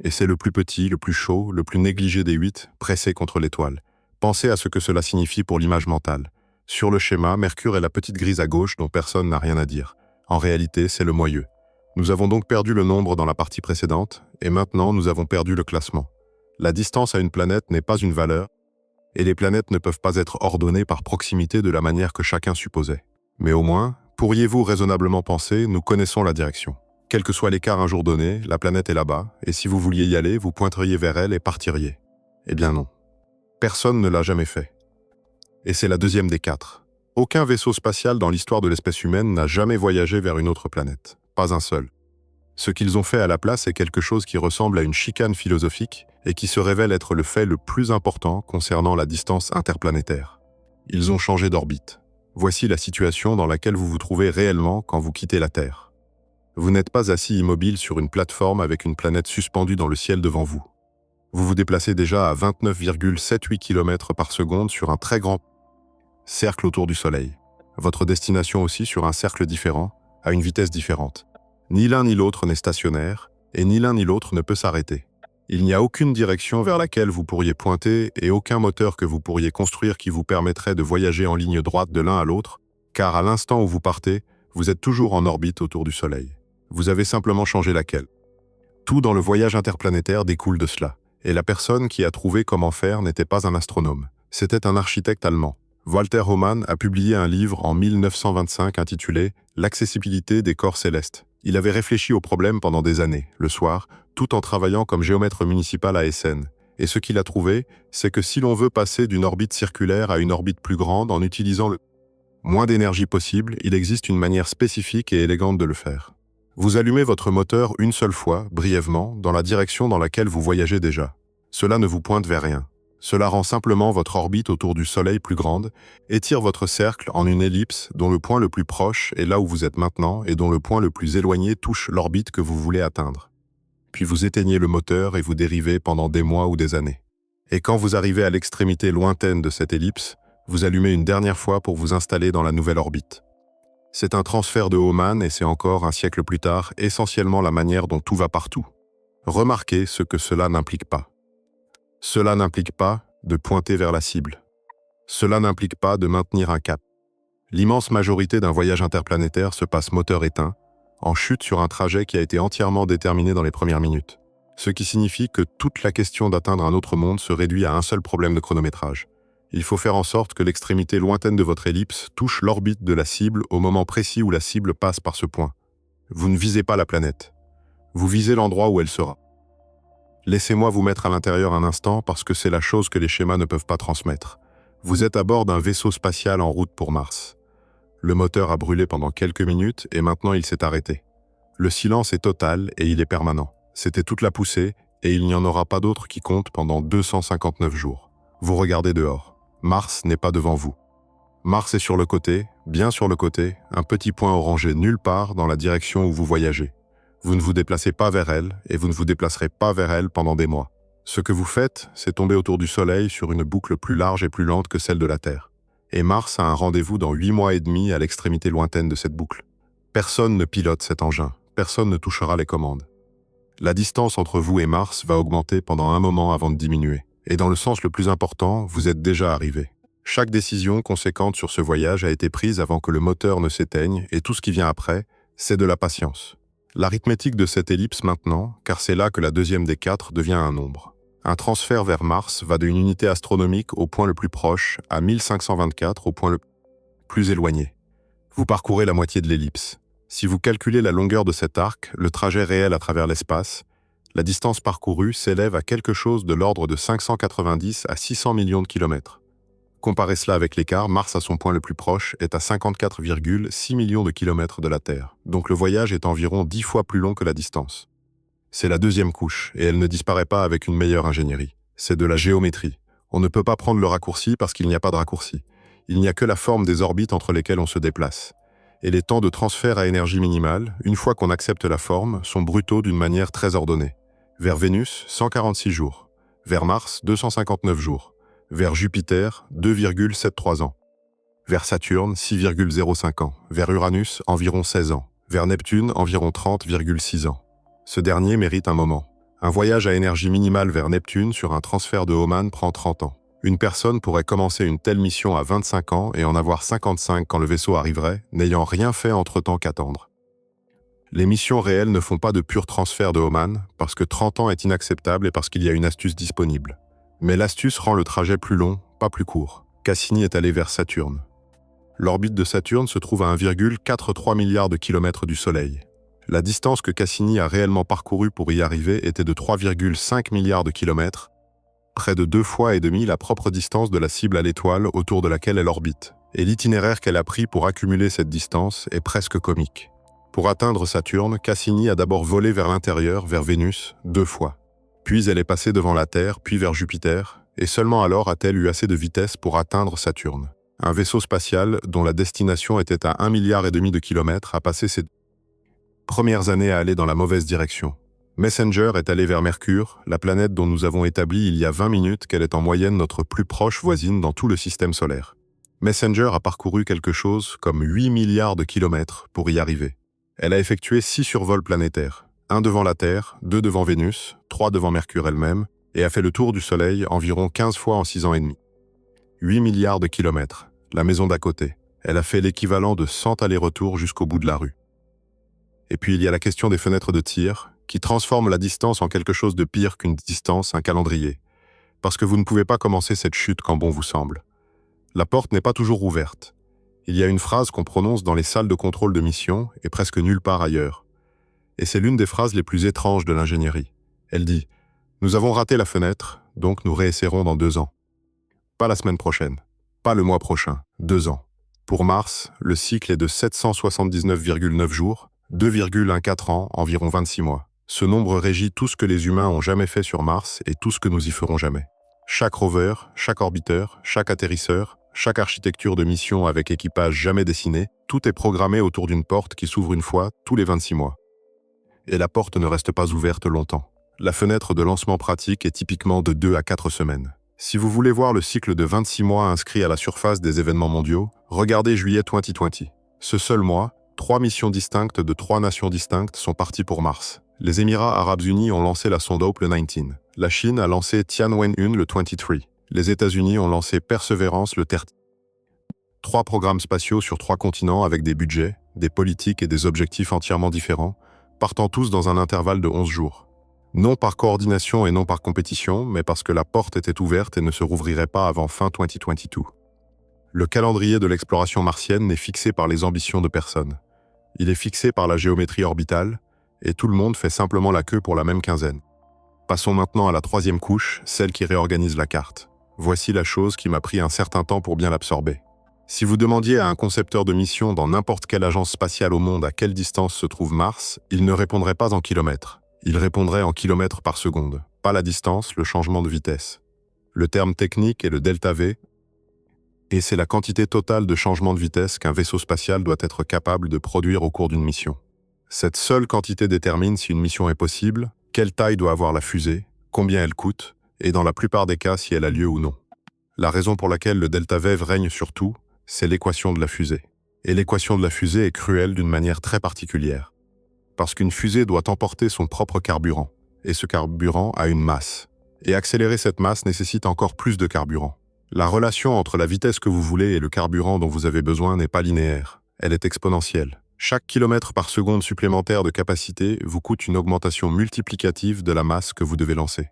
Et c'est le plus petit, le plus chaud, le plus négligé des 8, pressé contre l'étoile. Pensez à ce que cela signifie pour l'image mentale. Sur le schéma, Mercure est la petite grise à gauche dont personne n'a rien à dire. En réalité, c'est le moyeu. Nous avons donc perdu le nombre dans la partie précédente, et maintenant nous avons perdu le classement. La distance à une planète n'est pas une valeur, et les planètes ne peuvent pas être ordonnées par proximité de la manière que chacun supposait. Mais au moins, pourriez-vous raisonnablement penser, nous connaissons la direction. Quel que soit l'écart un jour donné, la planète est là-bas, et si vous vouliez y aller, vous pointeriez vers elle et partiriez. Eh bien non. Personne ne l'a jamais fait. Et c'est la deuxième des 4. Aucun vaisseau spatial dans l'histoire de l'espèce humaine n'a jamais voyagé vers une autre planète. Pas un seul. Ce qu'ils ont fait à la place est quelque chose qui ressemble à une chicane philosophique et qui se révèle être le fait le plus important concernant la distance interplanétaire. Ils ont changé d'orbite. Voici la situation dans laquelle vous vous trouvez réellement quand vous quittez la Terre. Vous n'êtes pas assis immobile sur une plateforme avec une planète suspendue dans le ciel devant vous. Vous vous déplacez déjà à 29,78 km par seconde sur un très grand cercle autour du Soleil. Votre destination aussi sur un cercle différent, à une vitesse différente. Ni l'un ni l'autre n'est stationnaire, et ni l'un ni l'autre ne peut s'arrêter. Il n'y a aucune direction vers laquelle vous pourriez pointer et aucun moteur que vous pourriez construire qui vous permettrait de voyager en ligne droite de l'un à l'autre, car à l'instant où vous partez, vous êtes toujours en orbite autour du Soleil. Vous avez simplement changé laquelle. Tout dans le voyage interplanétaire découle de cela, et la personne qui a trouvé comment faire n'était pas un astronome, c'était un architecte allemand. Walter Hohmann a publié un livre en 1925 intitulé « L'accessibilité des corps célestes ». Il avait réfléchi au problème pendant des années, le soir, tout en travaillant comme géomètre municipal à Essen. Et ce qu'il a trouvé, c'est que si l'on veut passer d'une orbite circulaire à une orbite plus grande en utilisant le moins d'énergie possible, il existe une manière spécifique et élégante de le faire. Vous allumez votre moteur une seule fois, brièvement, dans la direction dans laquelle vous voyagez déjà. Cela ne vous pointe vers rien. Cela rend simplement votre orbite autour du Soleil plus grande, étire votre cercle en une ellipse dont le point le plus proche est là où vous êtes maintenant et dont le point le plus éloigné touche l'orbite que vous voulez atteindre. Puis vous éteignez le moteur et vous dérivez pendant des mois ou des années. Et quand vous arrivez à l'extrémité lointaine de cette ellipse, vous allumez une dernière fois pour vous installer dans la nouvelle orbite. C'est un transfert de Hohmann et c'est encore, un siècle plus tard, essentiellement la manière dont tout va partout. Remarquez ce que cela n'implique pas. Cela n'implique pas de pointer vers la cible. Cela n'implique pas de maintenir un cap. L'immense majorité d'un voyage interplanétaire se passe moteur éteint, en chute sur un trajet qui a été entièrement déterminé dans les premières minutes. Ce qui signifie que toute la question d'atteindre un autre monde se réduit à un seul problème de chronométrage. Il faut faire en sorte que l'extrémité lointaine de votre ellipse touche l'orbite de la cible au moment précis où la cible passe par ce point. Vous ne visez pas la planète. Vous visez l'endroit où elle sera. Laissez-moi vous mettre à l'intérieur un instant parce que c'est la chose que les schémas ne peuvent pas transmettre. Vous êtes à bord d'un vaisseau spatial en route pour Mars. Le moteur a brûlé pendant quelques minutes et maintenant il s'est arrêté. Le silence est total et il est permanent. C'était toute la poussée et il n'y en aura pas d'autre qui compte pendant 259 jours. Vous regardez dehors. Mars n'est pas devant vous. Mars est sur le côté, bien sur le côté, un petit point orangé nulle part dans la direction où vous voyagez. Vous ne vous déplacez pas vers elle, et vous ne vous déplacerez pas vers elle pendant des mois. Ce que vous faites, c'est tomber autour du Soleil sur une boucle plus large et plus lente que celle de la Terre. Et Mars a un rendez-vous dans 8 mois et demi à l'extrémité lointaine de cette boucle. Personne ne pilote cet engin, personne ne touchera les commandes. La distance entre vous et Mars va augmenter pendant un moment avant de diminuer. Et dans le sens le plus important, vous êtes déjà arrivé. Chaque décision conséquente sur ce voyage a été prise avant que le moteur ne s'éteigne, et tout ce qui vient après, c'est de la patience. L'arithmétique de cette ellipse maintenant, car c'est là que la deuxième des 4 devient un nombre. Un transfert vers Mars va d'une unité astronomique au point le plus proche à 1524 au point le plus éloigné. Vous parcourez la moitié de l'ellipse. Si vous calculez la longueur de cet arc, le trajet réel à travers l'espace, la distance parcourue s'élève à quelque chose de l'ordre de 590 à 600 millions de kilomètres. Comparez cela avec l'écart, Mars à son point le plus proche est à 54,6 millions de kilomètres de la Terre, donc le voyage est environ 10 fois plus long que la distance. C'est la deuxième couche, et elle ne disparaît pas avec une meilleure ingénierie. C'est de la géométrie. On ne peut pas prendre le raccourci parce qu'il n'y a pas de raccourci. Il n'y a que la forme des orbites entre lesquelles on se déplace. Et les temps de transfert à énergie minimale, une fois qu'on accepte la forme, sont brutaux d'une manière très ordonnée. Vers Vénus, 146 jours. Vers Mars, 259 jours. Vers Jupiter, 2,73 ans. Vers Saturne, 6,05 ans. Vers Uranus, environ 16 ans. Vers Neptune, environ 30,6 ans. Ce dernier mérite un moment. Un voyage à énergie minimale vers Neptune sur un transfert de Hohmann prend 30 ans. Une personne pourrait commencer une telle mission à 25 ans et en avoir 55 quand le vaisseau arriverait, n'ayant rien fait entre-temps qu'attendre. Les missions réelles ne font pas de pur transfert de Hohmann, parce que 30 ans est inacceptable et parce qu'il y a une astuce disponible. Mais l'astuce rend le trajet plus long, pas plus court. Cassini est allé vers Saturne. L'orbite de Saturne se trouve à 1,43 milliard de kilomètres du Soleil. La distance que Cassini a réellement parcourue pour y arriver était de 3,5 milliards de kilomètres, près de 2 fois et demi la propre distance de la cible à l'étoile autour de laquelle elle orbite. Et l'itinéraire qu'elle a pris pour accumuler cette distance est presque comique. Pour atteindre Saturne, Cassini a d'abord volé vers l'intérieur, vers Vénus, 2 fois. Puis elle est passée devant la Terre, puis vers Jupiter, et seulement alors a-t-elle eu assez de vitesse pour atteindre Saturne. Un vaisseau spatial dont la destination était à 1,5 milliard de kilomètres a passé ses premières années à aller dans la mauvaise direction. Messenger est allé vers Mercure, la planète dont nous avons établi il y a 20 minutes qu'elle est en moyenne notre plus proche voisine dans tout le système solaire. Messenger a parcouru quelque chose comme 8 milliards de kilomètres pour y arriver. Elle a effectué 6 survols planétaires, 1 devant la Terre, 2 devant Vénus, 3 devant Mercure elle-même, et a fait le tour du Soleil environ 15 fois en 6 ans et demi. 8 milliards de kilomètres, la maison d'à côté. Elle a fait l'équivalent de 100 allers-retours jusqu'au bout de la rue. Et puis il y a la question des fenêtres de tir, qui transforment la distance en quelque chose de pire qu'une distance, un calendrier. Parce que vous ne pouvez pas commencer cette chute quand bon vous semble. La porte n'est pas toujours ouverte. Il y a une phrase qu'on prononce dans les salles de contrôle de mission et presque nulle part ailleurs. Et c'est l'une des phrases les plus étranges de l'ingénierie. Elle dit « Nous avons raté la fenêtre, donc nous réessaierons dans 2 ans. » Pas la semaine prochaine, pas le mois prochain, 2 ans. Pour Mars, le cycle est de 779,9 jours, 2,14 ans, environ 26 mois. Ce nombre régit tout ce que les humains ont jamais fait sur Mars et tout ce que nous y ferons jamais. Chaque rover, chaque orbiteur, chaque atterrisseur, chaque architecture de mission avec équipage jamais dessiné, tout est programmé autour d'une porte qui s'ouvre une fois tous les 26 mois. Et la porte ne reste pas ouverte longtemps. La fenêtre de lancement pratique est typiquement de 2 à 4 semaines. Si vous voulez voir le cycle de 26 mois inscrit à la surface des événements mondiaux, regardez juillet 2020. Ce seul mois, 3 missions distinctes de 3 nations distinctes sont parties pour Mars. Les Émirats arabes unis ont lancé la sonde Hope le 19. La Chine a lancé Tianwen-1 le 23. Les États-Unis ont lancé Perseverance le 30. 3 programmes spatiaux sur 3 continents avec des budgets, des politiques et des objectifs entièrement différents, partant tous dans un intervalle de 11 jours. Non par coordination et non par compétition, mais parce que la porte était ouverte et ne se rouvrirait pas avant fin 2022. Le calendrier de l'exploration martienne n'est fixé par les ambitions de personne. Il est fixé par la géométrie orbitale, et tout le monde fait simplement la queue pour la même quinzaine. Passons maintenant à la 3e couche, celle qui réorganise la carte. Voici la chose qui m'a pris un certain temps pour bien l'absorber. Si vous demandiez à un concepteur de mission dans n'importe quelle agence spatiale au monde à quelle distance se trouve Mars, il ne répondrait pas en kilomètres. Il répondrait en kilomètres par seconde. Pas la distance, le changement de vitesse. Le terme technique est le delta V, et c'est la quantité totale de changement de vitesse qu'un vaisseau spatial doit être capable de produire au cours d'une mission. Cette seule quantité détermine si une mission est possible, quelle taille doit avoir la fusée, combien elle coûte, et dans la plupart des cas si elle a lieu ou non. La raison pour laquelle le delta V règne sur tout, c'est l'équation de la fusée. Et l'équation de la fusée est cruelle d'une manière très particulière. Parce qu'une fusée doit emporter son propre carburant, et ce carburant a une masse. Et accélérer cette masse nécessite encore plus de carburant. La relation entre la vitesse que vous voulez et le carburant dont vous avez besoin n'est pas linéaire, elle est exponentielle. Chaque kilomètre par seconde supplémentaire de capacité vous coûte une augmentation multiplicative de la masse que vous devez lancer.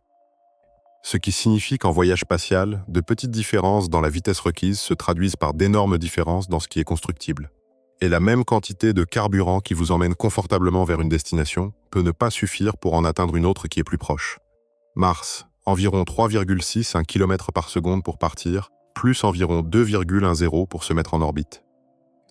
Ce qui signifie qu'en voyage spatial, de petites différences dans la vitesse requise se traduisent par d'énormes différences dans ce qui est constructible. Et la même quantité de carburant qui vous emmène confortablement vers une destination peut ne pas suffire pour en atteindre une autre qui est plus proche. Mars, environ 3,6 km par seconde pour partir, plus environ 2,10 pour se mettre en orbite.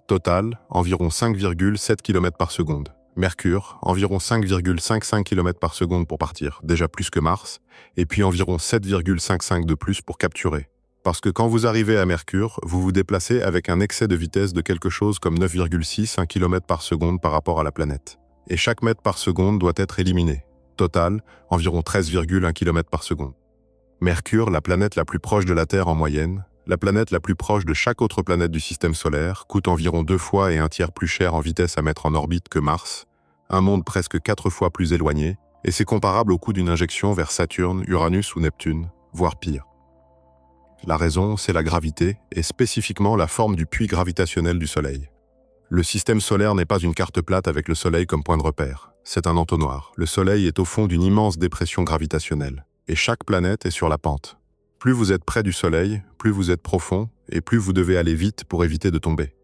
Total, environ 5,7 km par seconde. Mercure, environ 5,55 km par seconde pour partir, déjà plus que Mars, et puis environ 7,55 de plus pour capturer. Parce que quand vous arrivez à Mercure, vous vous déplacez avec un excès de vitesse de quelque chose comme 9,6 km par seconde par rapport à la planète. Et chaque mètre par seconde doit être éliminé. Total, environ 13,1 km par seconde. Mercure, la planète la plus proche de la Terre en moyenne, la planète la plus proche de chaque autre planète du système solaire, coûte environ 2 fois et 1/3 plus cher en vitesse à mettre en orbite que Mars, un monde presque 4 fois plus éloigné, et c'est comparable au coût d'une injection vers Saturne, Uranus ou Neptune, voire pire. La raison, c'est la gravité, et spécifiquement la forme du puits gravitationnel du Soleil. Le système solaire n'est pas une carte plate avec le Soleil comme point de repère. C'est un entonnoir. Le Soleil est au fond d'une immense dépression gravitationnelle, et chaque planète est sur la pente. Plus vous êtes près du Soleil, plus vous êtes profond, et plus vous devez aller vite pour éviter de tomber.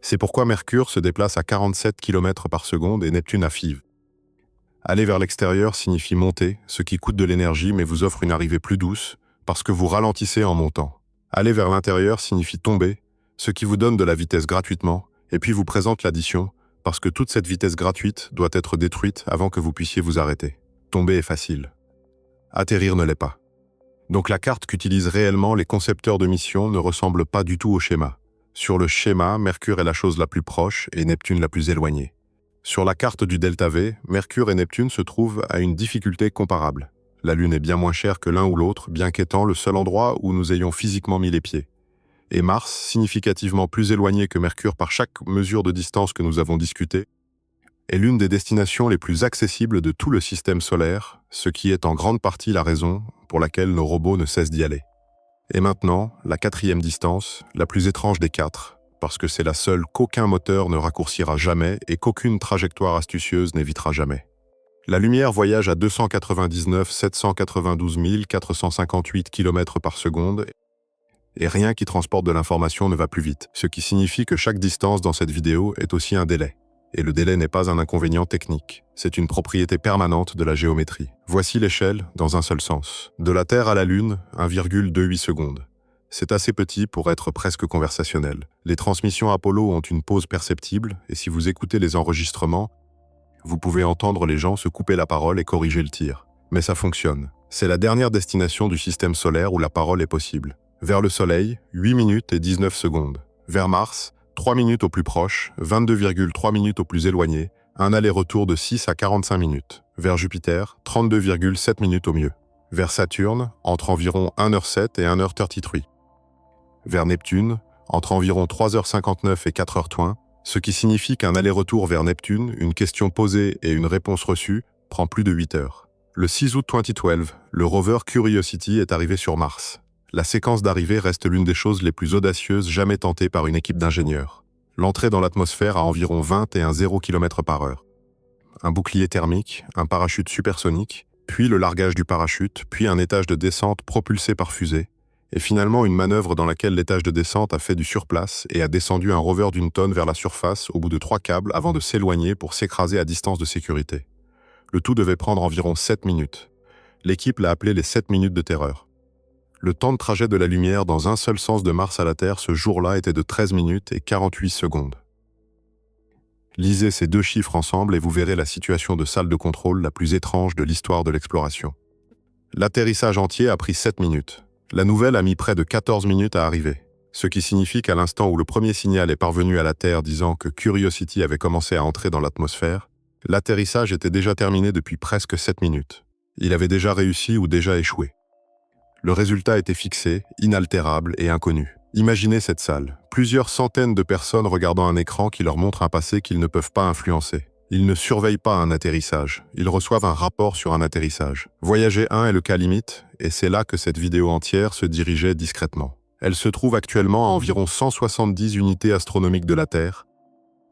C'est pourquoi Mercure se déplace à 47 km par seconde et Neptune à FIV. Aller vers l'extérieur signifie monter, ce qui coûte de l'énergie mais vous offre une arrivée plus douce, parce que vous ralentissez en montant. Aller vers l'intérieur signifie tomber, ce qui vous donne de la vitesse gratuitement, et puis vous présente l'addition, parce que toute cette vitesse gratuite doit être détruite avant que vous puissiez vous arrêter. Tomber est facile. Atterrir ne l'est pas. Donc la carte qu'utilisent réellement les concepteurs de mission ne ressemble pas du tout au schéma. Sur le schéma, Mercure est la chose la plus proche et Neptune la plus éloignée. Sur la carte du delta V, Mercure et Neptune se trouvent à une difficulté comparable. La Lune est bien moins chère que l'un ou l'autre, bien qu'étant le seul endroit où nous ayons physiquement mis les pieds. Et Mars, significativement plus éloigné que Mercure par chaque mesure de distance que nous avons discutée, est l'une des destinations les plus accessibles de tout le système solaire, ce qui est en grande partie la raison pour laquelle nos robots ne cessent d'y aller. Et maintenant, la 4e distance, la plus étrange des 4, parce que c'est la seule qu'aucun moteur ne raccourcira jamais et qu'aucune trajectoire astucieuse n'évitera jamais. La lumière voyage à 299 792 458 km par seconde et rien qui transporte de l'information ne va plus vite, ce qui signifie que chaque distance dans cette vidéo est aussi un délai. Et le délai n'est pas un inconvénient technique, c'est une propriété permanente de la géométrie. Voici l'échelle dans un seul sens. De la Terre à la Lune, 1,28 secondes. C'est assez petit pour être presque conversationnel. Les transmissions Apollo ont une pause perceptible, et si vous écoutez les enregistrements, vous pouvez entendre les gens se couper la parole et corriger le tir. Mais ça fonctionne. C'est la dernière destination du système solaire où la parole est possible. Vers le Soleil, 8 minutes et 19 secondes. Vers Mars, 3 minutes au plus proche, 22,3 minutes au plus éloigné, un aller-retour de 6 à 45 minutes. Vers Jupiter, 32,7 minutes au mieux. Vers Saturne, entre environ 1h07 et 1h33. Vers Neptune, entre environ 3h59 et 4h20, ce qui signifie qu'un aller-retour vers Neptune, une question posée et une réponse reçue, prend plus de 8 heures. Le 6 août 2012, le rover Curiosity est arrivé sur Mars. La séquence d'arrivée reste l'une des choses les plus audacieuses jamais tentées par une équipe d'ingénieurs. L'entrée dans l'atmosphère à environ 21 km/h. Un bouclier thermique, un parachute supersonique, puis le largage du parachute, puis un étage de descente propulsé par fusée, et finalement une manœuvre dans laquelle l'étage de descente a fait du surplace et a descendu un rover d'1 tonne vers la surface au bout de 3 câbles avant de s'éloigner pour s'écraser à distance de sécurité. Le tout devait prendre environ 7 minutes. L'équipe l'a appelé les 7 minutes de terreur. Le temps de trajet de la lumière dans un seul sens de Mars à la Terre ce jour-là était de 13 minutes et 48 secondes. Lisez ces deux chiffres ensemble et vous verrez la situation de salle de contrôle la plus étrange de l'histoire de l'exploration. L'atterrissage entier a pris 7 minutes. La nouvelle a mis près de 14 minutes à arriver, ce qui signifie qu'à l'instant où le premier signal est parvenu à la Terre disant que Curiosity avait commencé à entrer dans l'atmosphère, l'atterrissage était déjà terminé depuis presque 7 minutes. Il avait déjà réussi ou déjà échoué. Le résultat était fixé, inaltérable et inconnu. Imaginez cette salle, plusieurs centaines de personnes regardant un écran qui leur montre un passé qu'ils ne peuvent pas influencer. Ils ne surveillent pas un atterrissage, ils reçoivent un rapport sur un atterrissage. Voyager 1 est le cas limite, et c'est là que cette vidéo entière se dirigeait discrètement. Elle se trouve actuellement à environ 170 unités astronomiques de la Terre,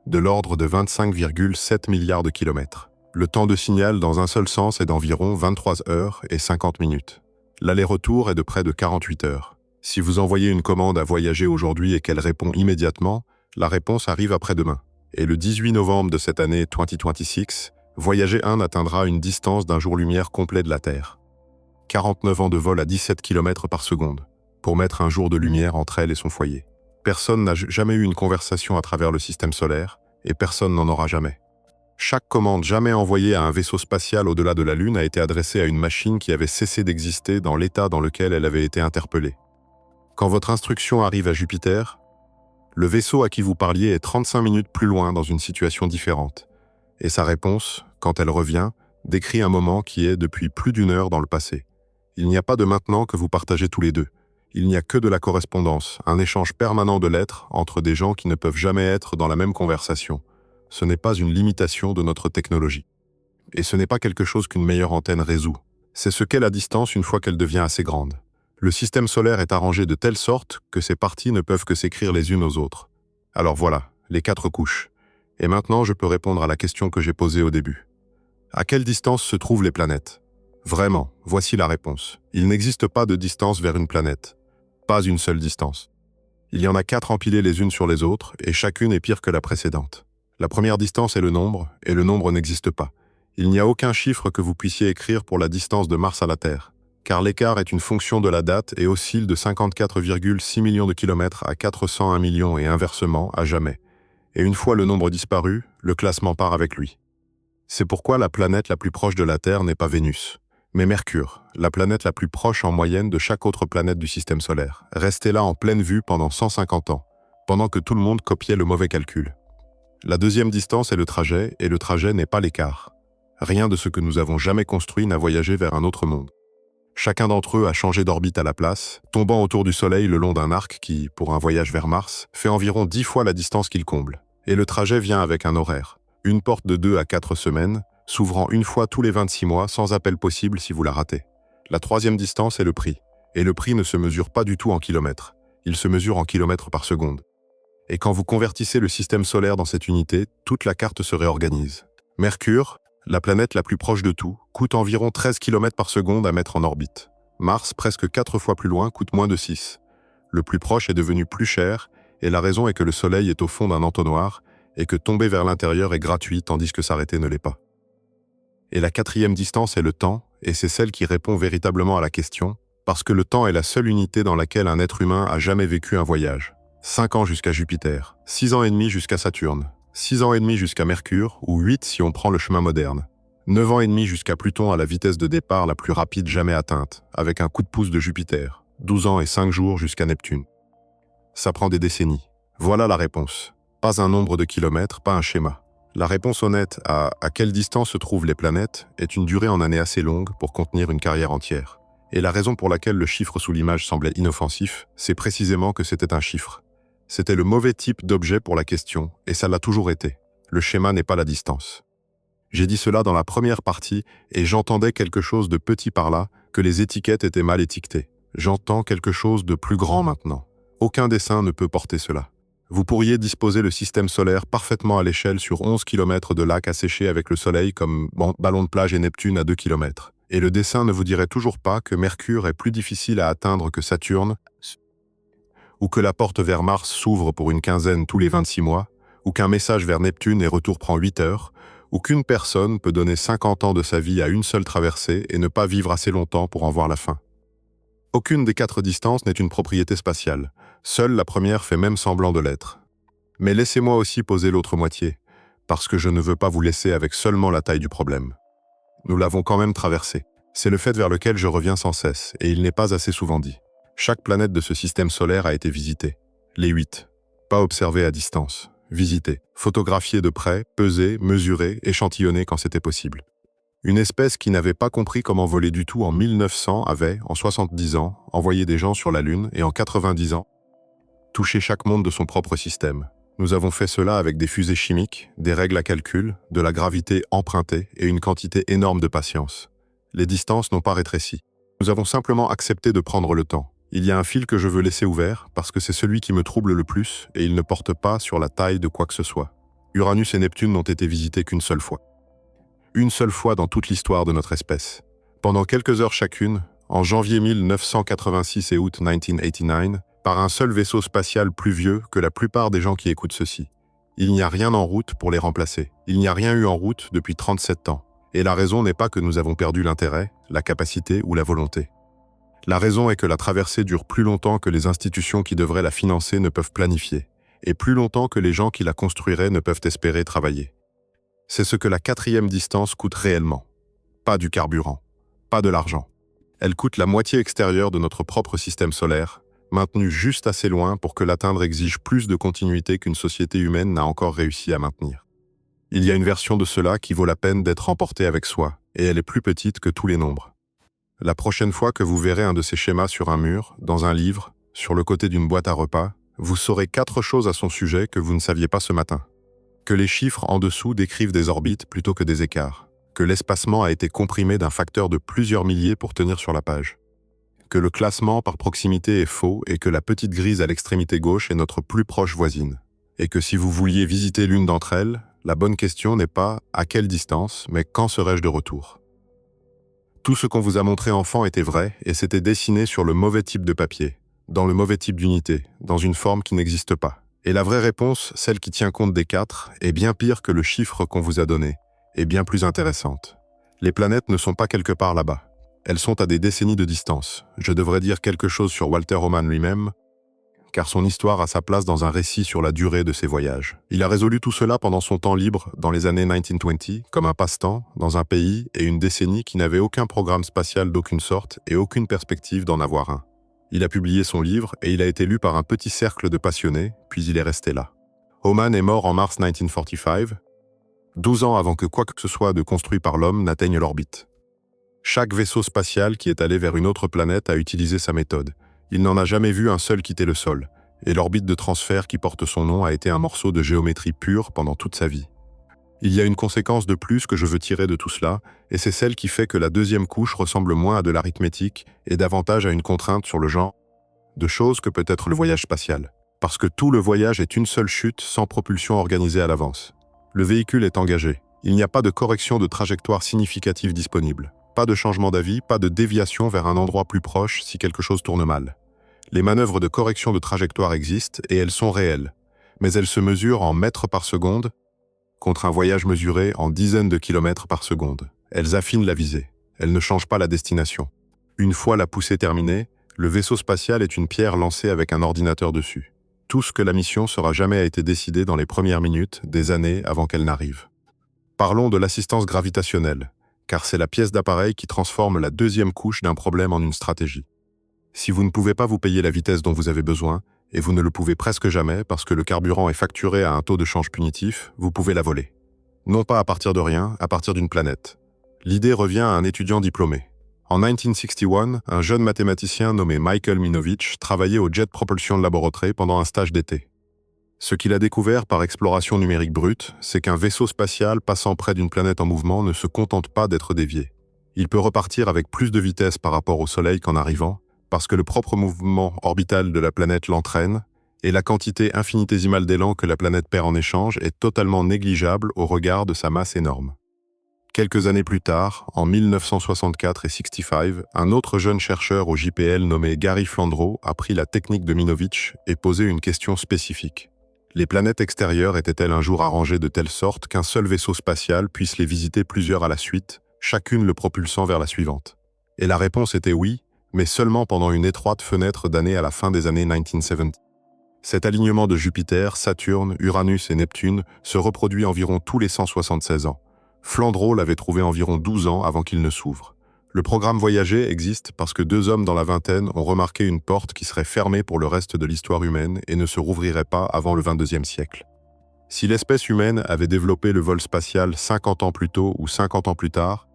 de l'ordre de 25,7 milliards de kilomètres. Le temps de signal dans un seul sens est d'environ 23 heures et 50 minutes. L'aller-retour est de près de 48 heures. Si vous envoyez une commande à voyager aujourd'hui et qu'elle répond immédiatement, la réponse arrive après-demain. Et le 18 novembre de cette année 2026, Voyager 1 atteindra une distance d'un jour-lumière complet de la Terre. 49 ans de vol à 17 km par seconde, pour mettre un jour de lumière entre elle et son foyer. Personne n'a jamais eu une conversation à travers le système solaire, et personne n'en aura jamais. Chaque commande jamais envoyée à un vaisseau spatial au-delà de la Lune a été adressée à une machine qui avait cessé d'exister dans l'état dans lequel elle avait été interpellée. Quand votre instruction arrive à Jupiter, le vaisseau à qui vous parliez est 35 minutes plus loin dans une situation différente. Et sa réponse, quand elle revient, décrit un moment qui est depuis plus d'1 heure dans le passé. Il n'y a pas de maintenant que vous partagez tous les deux. Il n'y a que de la correspondance, un échange permanent de lettres entre des gens qui ne peuvent jamais être dans la même conversation. Ce n'est pas une limitation de notre technologie. Et ce n'est pas quelque chose qu'une meilleure antenne résout. C'est ce qu'est la distance une fois qu'elle devient assez grande. Le système solaire est arrangé de telle sorte que ces parties ne peuvent que s'écrire les unes aux autres. Alors voilà, les 4 couches. Et maintenant, je peux répondre à la question que j'ai posée au début. À quelle distance se trouvent les planètes? Vraiment, voici la réponse. Il n'existe pas de distance vers une planète. Pas une seule distance. Il y en a 4 empilées les unes sur les autres, et chacune est pire que la précédente. La première distance est le nombre, et le nombre n'existe pas. Il n'y a aucun chiffre que vous puissiez écrire pour la distance de Mars à la Terre. car l'écart est une fonction de la date et oscille de 54,6 millions de kilomètres à 401 millions et inversement à jamais. Et une fois le nombre disparu, le classement part avec lui. C'est pourquoi la planète la plus proche de la Terre n'est pas Vénus, mais Mercure, la planète la plus proche en moyenne de chaque autre planète du système solaire, restée là en pleine vue pendant 150 ans, pendant que tout le monde copiait le mauvais calcul. La deuxième distance est le trajet, et le trajet n'est pas l'écart. Rien de ce que nous avons jamais construit n'a voyagé vers un autre monde. Chacun d'entre eux a changé d'orbite à la place, tombant autour du Soleil le long d'un arc qui, pour un voyage vers Mars, fait environ 10 fois la distance qu'il comble. Et le trajet vient avec un horaire. Une porte de 2 à 4 semaines, s'ouvrant une fois tous les 26 mois sans appel possible si vous la ratez. La troisième distance est le prix. Et le prix ne se mesure pas du tout en kilomètres. Il se mesure en kilomètres par seconde. Et quand vous convertissez le système solaire dans cette unité, toute la carte se réorganise. Mercure, la planète la plus proche de tout, coûte environ 13 km par seconde à mettre en orbite. Mars, presque 4 fois plus loin, coûte moins de 6. Le plus proche est devenu plus cher, et la raison est que le Soleil est au fond d'un entonnoir, et que tomber vers l'intérieur est gratuit tandis que s'arrêter ne l'est pas. Et la quatrième distance est le temps, et c'est celle qui répond véritablement à la question, parce que le temps est la seule unité dans laquelle un être humain a jamais vécu un voyage. 5 ans jusqu'à Jupiter, 6 ans et demi jusqu'à Saturne, 6 ans et demi jusqu'à Mercure, ou 8 si on prend le chemin moderne. 9 ans et demi jusqu'à Pluton à la vitesse de départ la plus rapide jamais atteinte, avec un coup de pouce de Jupiter. 12 ans et 5 jours jusqu'à Neptune. Ça prend des décennies. Voilà la réponse. Pas un nombre de kilomètres, pas un schéma. La réponse honnête à quelle distance se trouvent les planètes est une durée en années assez longue pour contenir une carrière entière. Et la raison pour laquelle le chiffre sous l'image semblait inoffensif, c'est précisément que c'était un chiffre. C'était le mauvais type d'objet pour la question, et ça l'a toujours été. Le schéma n'est pas la distance. J'ai dit cela dans la première partie, et j'entendais quelque chose de petit par là, que les étiquettes étaient mal étiquetées. J'entends quelque chose de plus grand maintenant. Aucun dessin ne peut porter cela. Vous pourriez disposer le système solaire parfaitement à l'échelle sur 11 km de lacs asséchés avec le Soleil comme ballon de plage et Neptune à 2 km. Et le dessin ne vous dirait toujours pas que Mercure est plus difficile à atteindre que Saturne, ou que la porte vers Mars s'ouvre pour une quinzaine tous les 26 mois, ou qu'un message vers Neptune et retour prend 8 heures, ou qu'une personne peut donner 50 ans de sa vie à une seule traversée et ne pas vivre assez longtemps pour en voir la fin. Aucune des 4 distances n'est une propriété spatiale. Seule la première fait même semblant de l'être. Mais laissez-moi aussi poser l'autre moitié, parce que je ne veux pas vous laisser avec seulement la taille du problème. Nous l'avons quand même traversé. C'est le fait vers lequel je reviens sans cesse, et il n'est pas assez souvent dit. Chaque planète de ce système solaire a été visitée. Les 8. Pas observées à distance. Visitées. Photographiées de près, pesées, mesurées, échantillonnées quand c'était possible. Une espèce qui n'avait pas compris comment voler du tout en 1900 avait, en 70 ans, envoyé des gens sur la Lune et en 90 ans, touché chaque monde de son propre système. Nous avons fait cela avec des fusées chimiques, des règles à calcul, de la gravité empruntée et une quantité énorme de patience. Les distances n'ont pas rétréci. Nous avons simplement accepté de prendre le temps. Il y a un fil que je veux laisser ouvert parce que c'est celui qui me trouble le plus et il ne porte pas sur la taille de quoi que ce soit. Uranus et Neptune n'ont été visités qu'une seule fois. Une seule fois dans toute l'histoire de notre espèce. Pendant quelques heures chacune, en janvier 1986 et août 1989, par un seul vaisseau spatial plus vieux que la plupart des gens qui écoutent ceci. Il n'y a rien en route pour les remplacer. Il n'y a rien eu en route depuis 37 ans. Et la raison n'est pas que nous avons perdu l'intérêt, la capacité ou la volonté. La raison est que la traversée dure plus longtemps que les institutions qui devraient la financer ne peuvent planifier, et plus longtemps que les gens qui la construiraient ne peuvent espérer travailler. C'est ce que la 4e distance coûte réellement. Pas du carburant, pas de l'argent. Elle coûte la moitié extérieure de notre propre système solaire, maintenu juste assez loin pour que l'atteindre exige plus de continuité qu'une société humaine n'a encore réussi à maintenir. Il y a une version de cela qui vaut la peine d'être emportée avec soi, et elle est plus petite que tous les nombres. La prochaine fois que vous verrez un de ces schémas sur un mur, dans un livre, sur le côté d'une boîte à repas, vous saurez 4 choses à son sujet que vous ne saviez pas ce matin. Que les chiffres en dessous décrivent des orbites plutôt que des écarts. Que l'espacement a été comprimé d'un facteur de plusieurs milliers pour tenir sur la page. Que le classement par proximité est faux et que la petite grise à l'extrémité gauche est notre plus proche voisine. Et que si vous vouliez visiter l'une d'entre elles, la bonne question n'est pas « à quelle distance », mais « quand serai-je de retour ?» Tout ce qu'on vous a montré enfant était vrai et c'était dessiné sur le mauvais type de papier, dans le mauvais type d'unité, dans une forme qui n'existe pas. Et la vraie réponse, celle qui tient compte des 4, est bien pire que le chiffre qu'on vous a donné, et bien plus intéressante. Les planètes ne sont pas quelque part là-bas. Elles sont à des décennies de distance. Je devrais dire quelque chose sur Walter Hohmann lui-même, car son histoire a sa place dans un récit sur la durée de ses voyages. Il a résolu tout cela pendant son temps libre dans les années 1920, comme un passe-temps, dans un pays et une décennie qui n'avait aucun programme spatial d'aucune sorte et aucune perspective d'en avoir un. Il a publié son livre et il a été lu par un petit cercle de passionnés, puis il est resté là. Hohmann est mort en mars 1945, 12 ans avant que quoi que ce soit de construit par l'homme n'atteigne l'orbite. Chaque vaisseau spatial qui est allé vers une autre planète a utilisé sa méthode. Il n'en a jamais vu un seul quitter le sol, et l'orbite de transfert qui porte son nom a été un morceau de géométrie pure pendant toute sa vie. Il y a une conséquence de plus que je veux tirer de tout cela, et c'est celle qui fait que la deuxième couche ressemble moins à de l'arithmétique et davantage à une contrainte sur le genre de choses que peut être le voyage spatial. Parce que tout le voyage est une seule chute sans propulsion organisée à l'avance. Le véhicule est engagé. Il n'y a pas de correction de trajectoire significative disponible. Pas de changement d'avis, pas de déviation vers un endroit plus proche si quelque chose tourne mal. Les manœuvres de correction de trajectoire existent et elles sont réelles, mais elles se mesurent en mètres par seconde contre un voyage mesuré en dizaines de kilomètres par seconde. Elles affinent la visée. Elles ne changent pas la destination. Une fois la poussée terminée, le vaisseau spatial est une pierre lancée avec un ordinateur dessus. Tout ce que la mission sera jamais a été décidé dans les premières minutes, des années avant qu'elle n'arrive. Parlons de l'assistance gravitationnelle, car c'est la pièce d'appareil qui transforme la deuxième couche d'un problème en une stratégie. Si vous ne pouvez pas vous payer la vitesse dont vous avez besoin, et vous ne le pouvez presque jamais parce que le carburant est facturé à un taux de change punitif, vous pouvez la voler. Non pas à partir de rien, à partir d'une planète. L'idée revient à un étudiant diplômé. En 1961, un jeune mathématicien nommé Michael Minovich travaillait au Jet Propulsion Laboratory pendant un stage d'été. Ce qu'il a découvert par exploration numérique brute, c'est qu'un vaisseau spatial passant près d'une planète en mouvement ne se contente pas d'être dévié. Il peut repartir avec plus de vitesse par rapport au Soleil qu'en arrivant, parce que le propre mouvement orbital de la planète l'entraîne, et la quantité infinitésimale d'élan que la planète perd en échange est totalement négligeable au regard de sa masse énorme. Quelques années plus tard, en 1964 et 65, un autre jeune chercheur au JPL nommé Gary Flandreau a pris la technique de Minovich et posé une question spécifique. Les planètes extérieures étaient-elles un jour arrangées de telle sorte qu'un seul vaisseau spatial puisse les visiter plusieurs à la suite, chacune le propulsant vers la suivante? Et la réponse était oui, mais seulement pendant une étroite fenêtre d'années à la fin des années 1970. Cet alignement de Jupiter, Saturne, Uranus et Neptune se reproduit environ tous les 176 ans. Flandreau l'avait trouvé environ 12 ans avant qu'il ne s'ouvre. Le programme Voyager existe parce que deux hommes dans la vingtaine ont remarqué une porte qui serait fermée pour le reste de l'histoire humaine et ne se rouvrirait pas avant le 22e siècle. Si l'espèce humaine avait développé le vol spatial 50 ans plus tôt ou 50 ans plus tard,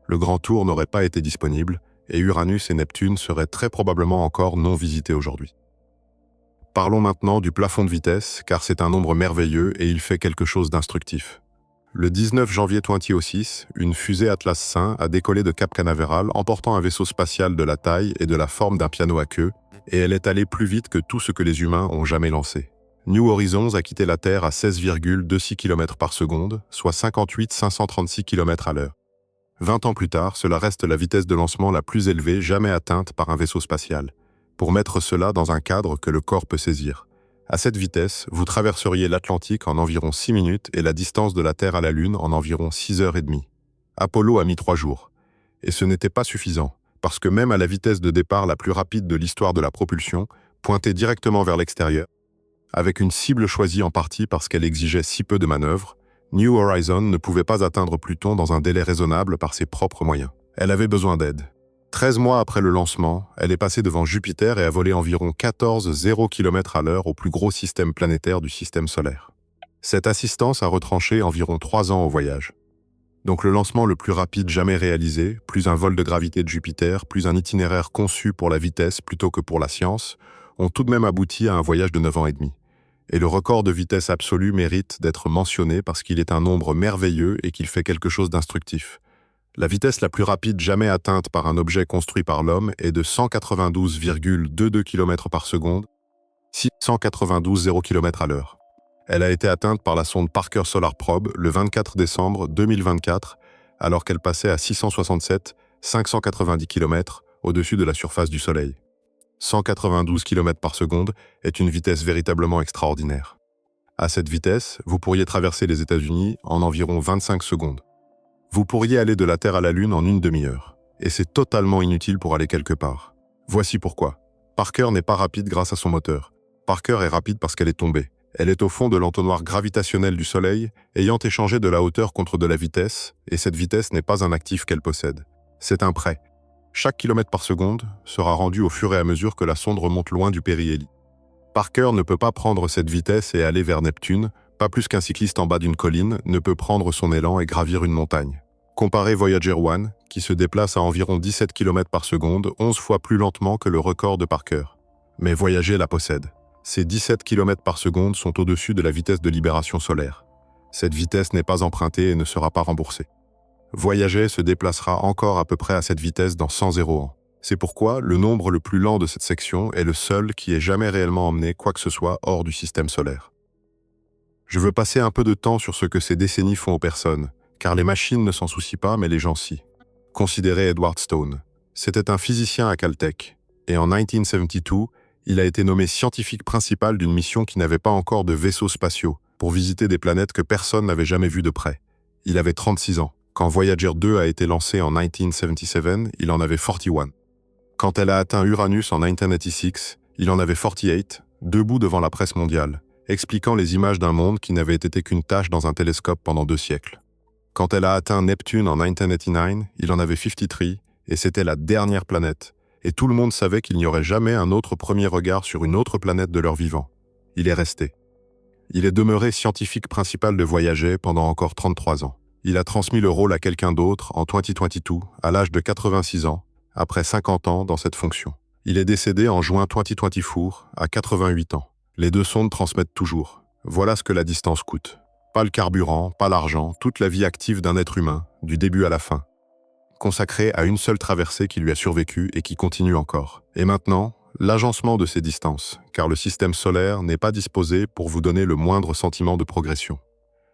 le Grand Tour n'aurait pas été disponible et Uranus et Neptune seraient très probablement encore non visités aujourd'hui. Parlons maintenant du plafond de vitesse, car c'est un nombre merveilleux et il fait quelque chose d'instructif. Le 19 janvier 2006, une fusée Atlas V a décollé de Cap Canaveral emportant un vaisseau spatial de la taille et de la forme d'un piano à queue, et elle est allée plus vite que tout ce que les humains ont jamais lancé. New Horizons a quitté la Terre à 16,26 km par seconde, soit 58 536 km à l'heure. 20 ans plus tard, cela reste la vitesse de lancement la plus élevée jamais atteinte par un vaisseau spatial, pour mettre cela dans un cadre que le corps peut saisir. À cette vitesse, vous traverseriez l'Atlantique en environ 6 minutes et la distance de la Terre à la Lune en environ 6 heures et demie. Apollo a mis 3 jours. Et ce n'était pas suffisant, parce que même à la vitesse de départ la plus rapide de l'histoire de la propulsion, pointée directement vers l'extérieur, avec une cible choisie en partie parce qu'elle exigeait si peu de manœuvres, New Horizons ne pouvait pas atteindre Pluton dans un délai raisonnable par ses propres moyens. Elle avait besoin d'aide. 13 mois après le lancement, elle est passée devant Jupiter et a volé environ 14,0 km à l'heure au plus gros système planétaire du système solaire. Cette assistance a retranché environ 3 ans au voyage. Donc le lancement le plus rapide jamais réalisé, plus un vol de gravité de Jupiter, plus un itinéraire conçu pour la vitesse plutôt que pour la science, ont tout de même abouti à un voyage de 9 ans et demi. Et le record de vitesse absolue mérite d'être mentionné parce qu'il est un nombre merveilleux et qu'il fait quelque chose d'instructif. La vitesse la plus rapide jamais atteinte par un objet construit par l'homme est de 192,22 km par seconde, 692,0 km à l'heure. Elle a été atteinte par la sonde Parker Solar Probe le 24 décembre 2024, alors qu'elle passait à 667,590 km au-dessus de la surface du Soleil. 192 km par seconde est une vitesse véritablement extraordinaire. À cette vitesse, vous pourriez traverser les États-Unis en environ 25 secondes. Vous pourriez aller de la Terre à la Lune en une demi-heure. et c'est totalement inutile pour aller quelque part. Voici pourquoi. Parker n'est pas rapide grâce à son moteur. Parker est rapide parce qu'elle est tombée. Elle est au fond de l'entonnoir gravitationnel du Soleil, ayant échangé de la hauteur contre de la vitesse, et cette vitesse n'est pas un actif qu'elle possède. C'est un prêt. Chaque kilomètre par seconde sera rendu au fur et à mesure que la sonde remonte loin du périhélie. Parker ne peut pas prendre cette vitesse et aller vers Neptune, pas plus qu'un cycliste en bas d'une colline ne peut prendre son élan et gravir une montagne. Comparez Voyager 1, qui se déplace à environ 17 km par seconde, 11 fois plus lentement que le record de Parker. Mais Voyager la possède. Ces 17 km par seconde sont au-dessus de la vitesse de libération solaire. Cette vitesse n'est pas empruntée et ne sera pas remboursée. Voyager se déplacera encore à peu près à cette vitesse dans 100 ans. C'est pourquoi le nombre le plus lent de cette section est le seul qui ait jamais réellement emmené quoi que ce soit hors du système solaire. Je veux passer un peu de temps sur ce que ces décennies font aux personnes, car les machines ne s'en soucient pas, mais les gens si. Considérez Edward Stone. C'était un physicien à Caltech, et en 1972, il a été nommé scientifique principal d'une mission qui n'avait pas encore de vaisseaux spatiaux, pour visiter des planètes que personne n'avait jamais vues de près. Il avait 36 ans. Quand Voyager 2 a été lancé en 1977, il en avait 41. Quand elle a atteint Uranus en 1986, il en avait 48, debout devant la presse mondiale, expliquant les images d'un monde qui n'avait été qu'une tache dans un télescope pendant 2 siècles. Quand elle a atteint Neptune en 1989, il en avait 53, et c'était la dernière planète, et tout le monde savait qu'il n'y aurait jamais un autre premier regard sur une autre planète de leur vivant. Il est resté. Il est demeuré scientifique principal de Voyager pendant encore 33 ans. Il a transmis le rôle à quelqu'un d'autre en 2022, à l'âge de 86 ans, après 50 ans dans cette fonction. Il est décédé en juin 2024, à 88 ans. Les deux sondes transmettent toujours. Voilà ce que la distance coûte. Pas le carburant, pas l'argent, toute la vie active d'un être humain, du début à la fin. Consacrée à une seule traversée qui lui a survécu et qui continue encore. Et maintenant, l'agencement de ces distances, car le système solaire n'est pas disposé pour vous donner le moindre sentiment de progression.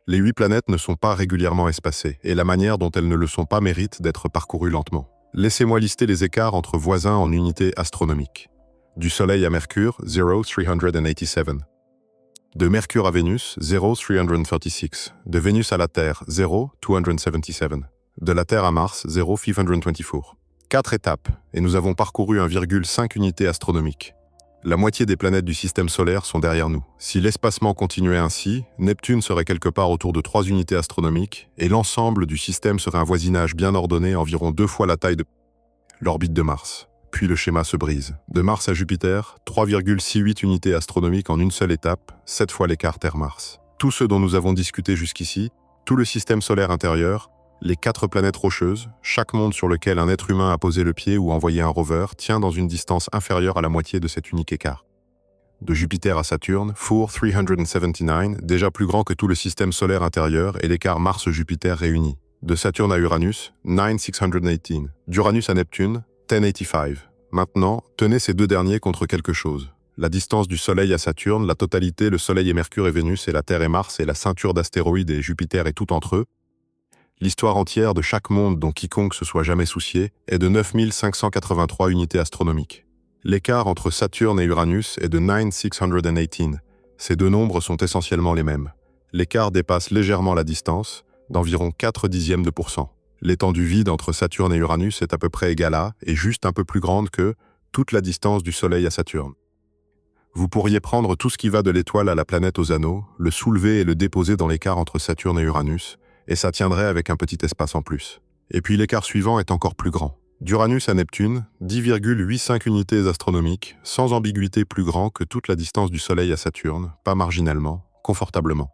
Les 8 planètes ne sont pas régulièrement espacées, et la manière dont elles ne le sont pas mérite d'être parcourues lentement. Laissez-moi lister les écarts entre voisins en unités astronomiques. Du Soleil à Mercure, 0,387. De Mercure à Vénus, 0,336. De Vénus à la Terre, 0,277. De la Terre à Mars, 0,524. 4 étapes, et nous avons parcouru 1,5 unités astronomiques. La moitié des planètes du système solaire sont derrière nous. Si l'espacement continuait ainsi, Neptune serait quelque part autour de 3 unités astronomiques, et l'ensemble du système serait un voisinage bien ordonné environ 2 fois la taille de l'orbite de Mars. Puis le schéma se brise. De Mars à Jupiter, 3,68 unités astronomiques en une seule étape, 7 fois l'écart Terre-Mars. Tout ce dont nous avons discuté jusqu'ici, tout le système solaire intérieur, les 4 planètes rocheuses, chaque monde sur lequel un être humain a posé le pied ou envoyé un rover, tient dans une distance inférieure à la moitié de cet unique écart. De Jupiter à Saturne, 4,379, déjà plus grand que tout le système solaire intérieur et l'écart Mars-Jupiter réunis. De Saturne à Uranus, 9,618. D'Uranus à Neptune, 10,85. Maintenant, tenez ces deux derniers contre quelque chose. La distance du Soleil à Saturne, la totalité, le Soleil et Mercure et Vénus et la Terre et Mars et la ceinture d'astéroïdes et Jupiter et tout entre eux. L'histoire entière de chaque monde dont quiconque se soit jamais soucié est de 9583 unités astronomiques. L'écart entre Saturne et Uranus est de 9,618. Ces deux nombres sont essentiellement les mêmes. L'écart dépasse légèrement la distance, d'environ 4 dixièmes de %. L'étendue vide entre Saturne et Uranus est à peu près égale à, et juste un peu plus grande que, toute la distance du Soleil à Saturne. Vous pourriez prendre tout ce qui va de l'étoile à la planète aux anneaux, le soulever et le déposer dans l'écart entre Saturne et Uranus, et ça tiendrait avec un petit espace en plus. Et puis l'écart suivant est encore plus grand. D'Uranus à Neptune, 10,85 unités astronomiques, sans ambiguïté plus grand que toute la distance du Soleil à Saturne, pas marginalement, confortablement.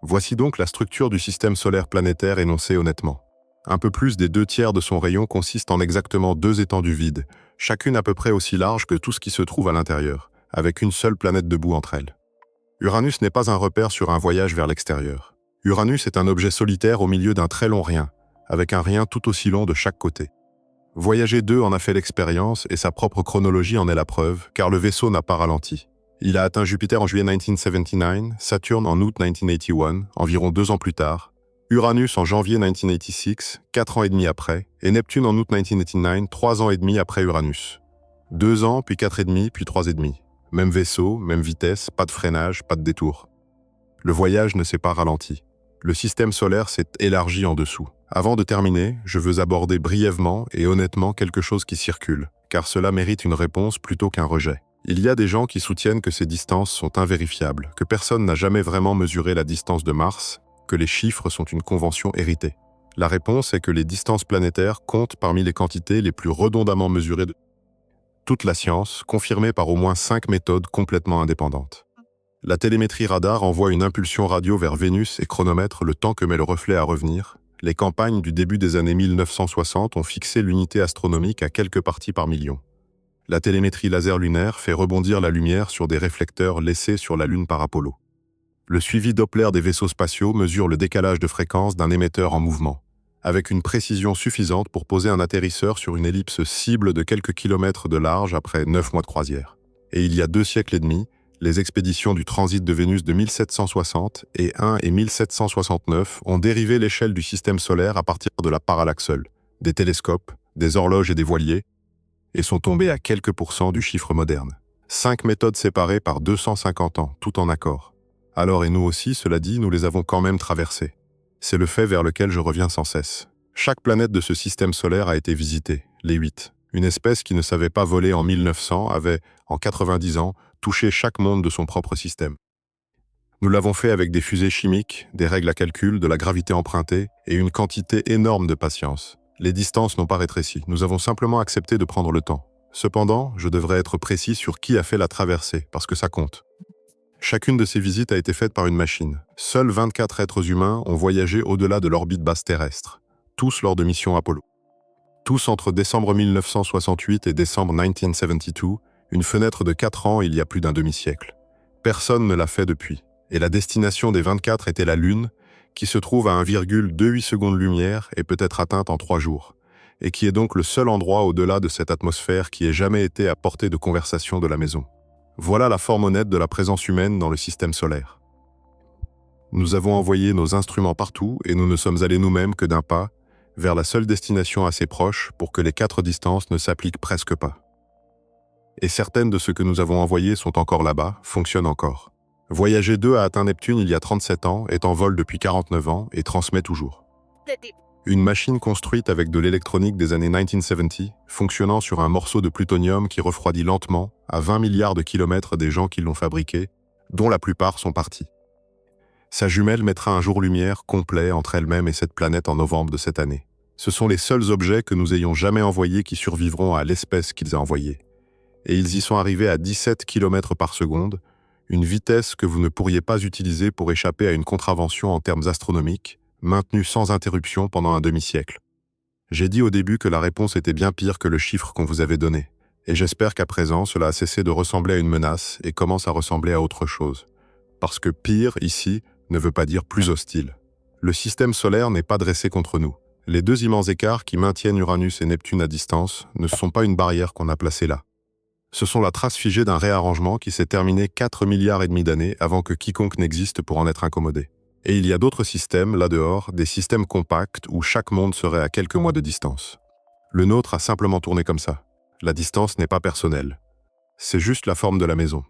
Voici donc la structure du système solaire planétaire énoncée honnêtement. Un peu plus des 2/3 de son rayon consiste en exactement 2 étendues vides, chacune à peu près aussi large que tout ce qui se trouve à l'intérieur, avec une seule planète debout entre elles. Uranus n'est pas un repère sur un voyage vers l'extérieur. Uranus est un objet solitaire au milieu d'un très long rien, avec un rien tout aussi long de chaque côté. Voyager 2 en a fait l'expérience et sa propre chronologie en est la preuve, car le vaisseau n'a pas ralenti. Il a atteint Jupiter en juillet 1979, Saturne en août 1981, environ 2 ans plus tard, Uranus en janvier 1986, 4 ans et demi après, et Neptune en août 1989, 3 ans et demi après Uranus. 2 ans, puis 4 et demi, puis 3 et demi. Même vaisseau, même vitesse, pas de freinage, pas de détour. Le voyage ne s'est pas ralenti. Le système solaire s'est élargi en dessous. Avant de terminer, je veux aborder brièvement et honnêtement quelque chose qui circule, car cela mérite une réponse plutôt qu'un rejet. Il y a des gens qui soutiennent que ces distances sont invérifiables, que personne n'a jamais vraiment mesuré la distance de Mars, que les chiffres sont une convention héritée. La réponse est que les distances planétaires comptent parmi les quantités les plus redondamment mesurées de toute la science, confirmée par au moins 5 méthodes complètement indépendantes. La télémétrie radar envoie une impulsion radio vers Vénus et chronomètre le temps que met le reflet à revenir. Les campagnes du début des années 1960 ont fixé l'unité astronomique à quelques parties par million. La télémétrie laser lunaire fait rebondir la lumière sur des réflecteurs laissés sur la Lune par Apollo. Le suivi Doppler des vaisseaux spatiaux mesure le décalage de fréquence d'un émetteur en mouvement, avec une précision suffisante pour poser un atterrisseur sur une ellipse cible de quelques kilomètres de large après 9 mois de croisière. Et il y a 2 siècles et demi, les expéditions du transit de Vénus de 1760 et 1 et 1769 ont dérivé l'échelle du système solaire à partir de la parallaxe seule, des télescopes, des horloges et des voiliers, et sont tombés à quelques pourcents du chiffre moderne. 5 méthodes séparées par 250 ans, tout en accord. Alors et nous aussi, cela dit, nous les avons quand même traversées. C'est le fait vers lequel je reviens sans cesse. Chaque planète de ce système solaire a été visitée, les 8. Une espèce qui ne savait pas voler en 1900 avait, en 90 ans, touché chaque monde de son propre système. Nous l'avons fait avec des fusées chimiques, des règles à calcul, de la gravité empruntée et une quantité énorme de patience. Les distances n'ont pas rétréci, nous avons simplement accepté de prendre le temps. Cependant, je devrais être précis sur qui a fait la traversée, parce que ça compte. Chacune de ces visites a été faite par une machine. Seuls 24 êtres humains ont voyagé au-delà de l'orbite basse terrestre, tous lors de missions Apollo. Tous entre décembre 1968 et décembre 1972, une fenêtre de 4 ans il y a plus d'un demi-siècle. Personne ne l'a fait depuis, et la destination des 24 était la Lune, qui se trouve à 1,28 secondes-lumière et peut être atteinte en 3 jours, et qui est donc le seul endroit au-delà de cette atmosphère qui ait jamais été à portée de conversation de la maison. Voilà la forme honnête de la présence humaine dans le système solaire. Nous avons envoyé nos instruments partout et nous ne sommes allés nous-mêmes que d'un pas vers la seule destination assez proche pour que les 4 distances ne s'appliquent presque pas. Et certaines de ceux que nous avons envoyés sont encore là-bas, fonctionnent encore. Voyager 2 a atteint Neptune il y a 37 ans, est en vol depuis 49 ans et transmet toujours. Une machine construite avec de l'électronique des années 1970, fonctionnant sur un morceau de plutonium qui refroidit lentement, à 20 milliards de kilomètres des gens qui l'ont fabriqué, dont la plupart sont partis. Sa jumelle mettra un jour-lumière complet entre elle-même et cette planète en novembre de cette année. Ce sont les seuls objets que nous ayons jamais envoyés qui survivront à l'espèce qu'ils ont envoyée. Et ils y sont arrivés à 17 km par seconde, une vitesse que vous ne pourriez pas utiliser pour échapper à une contravention en termes astronomiques, maintenue sans interruption pendant un demi-siècle. J'ai dit au début que la réponse était bien pire que le chiffre qu'on vous avait donné, et j'espère qu'à présent cela a cessé de ressembler à une menace et commence à ressembler à autre chose. Parce que pire, ici, ne veut pas dire plus hostile. Le système solaire n'est pas dressé contre nous. Les 2 immenses écarts qui maintiennent Uranus et Neptune à distance ne sont pas une barrière qu'on a placée là. Ce sont la trace figée d'un réarrangement qui s'est terminé 4,5 milliards d'années avant que quiconque n'existe pour en être incommodé. Et il y a d'autres systèmes, là dehors, des systèmes compacts où chaque monde serait à quelques mois de distance. Le nôtre a simplement tourné comme ça. La distance n'est pas personnelle. C'est juste la forme de la maison.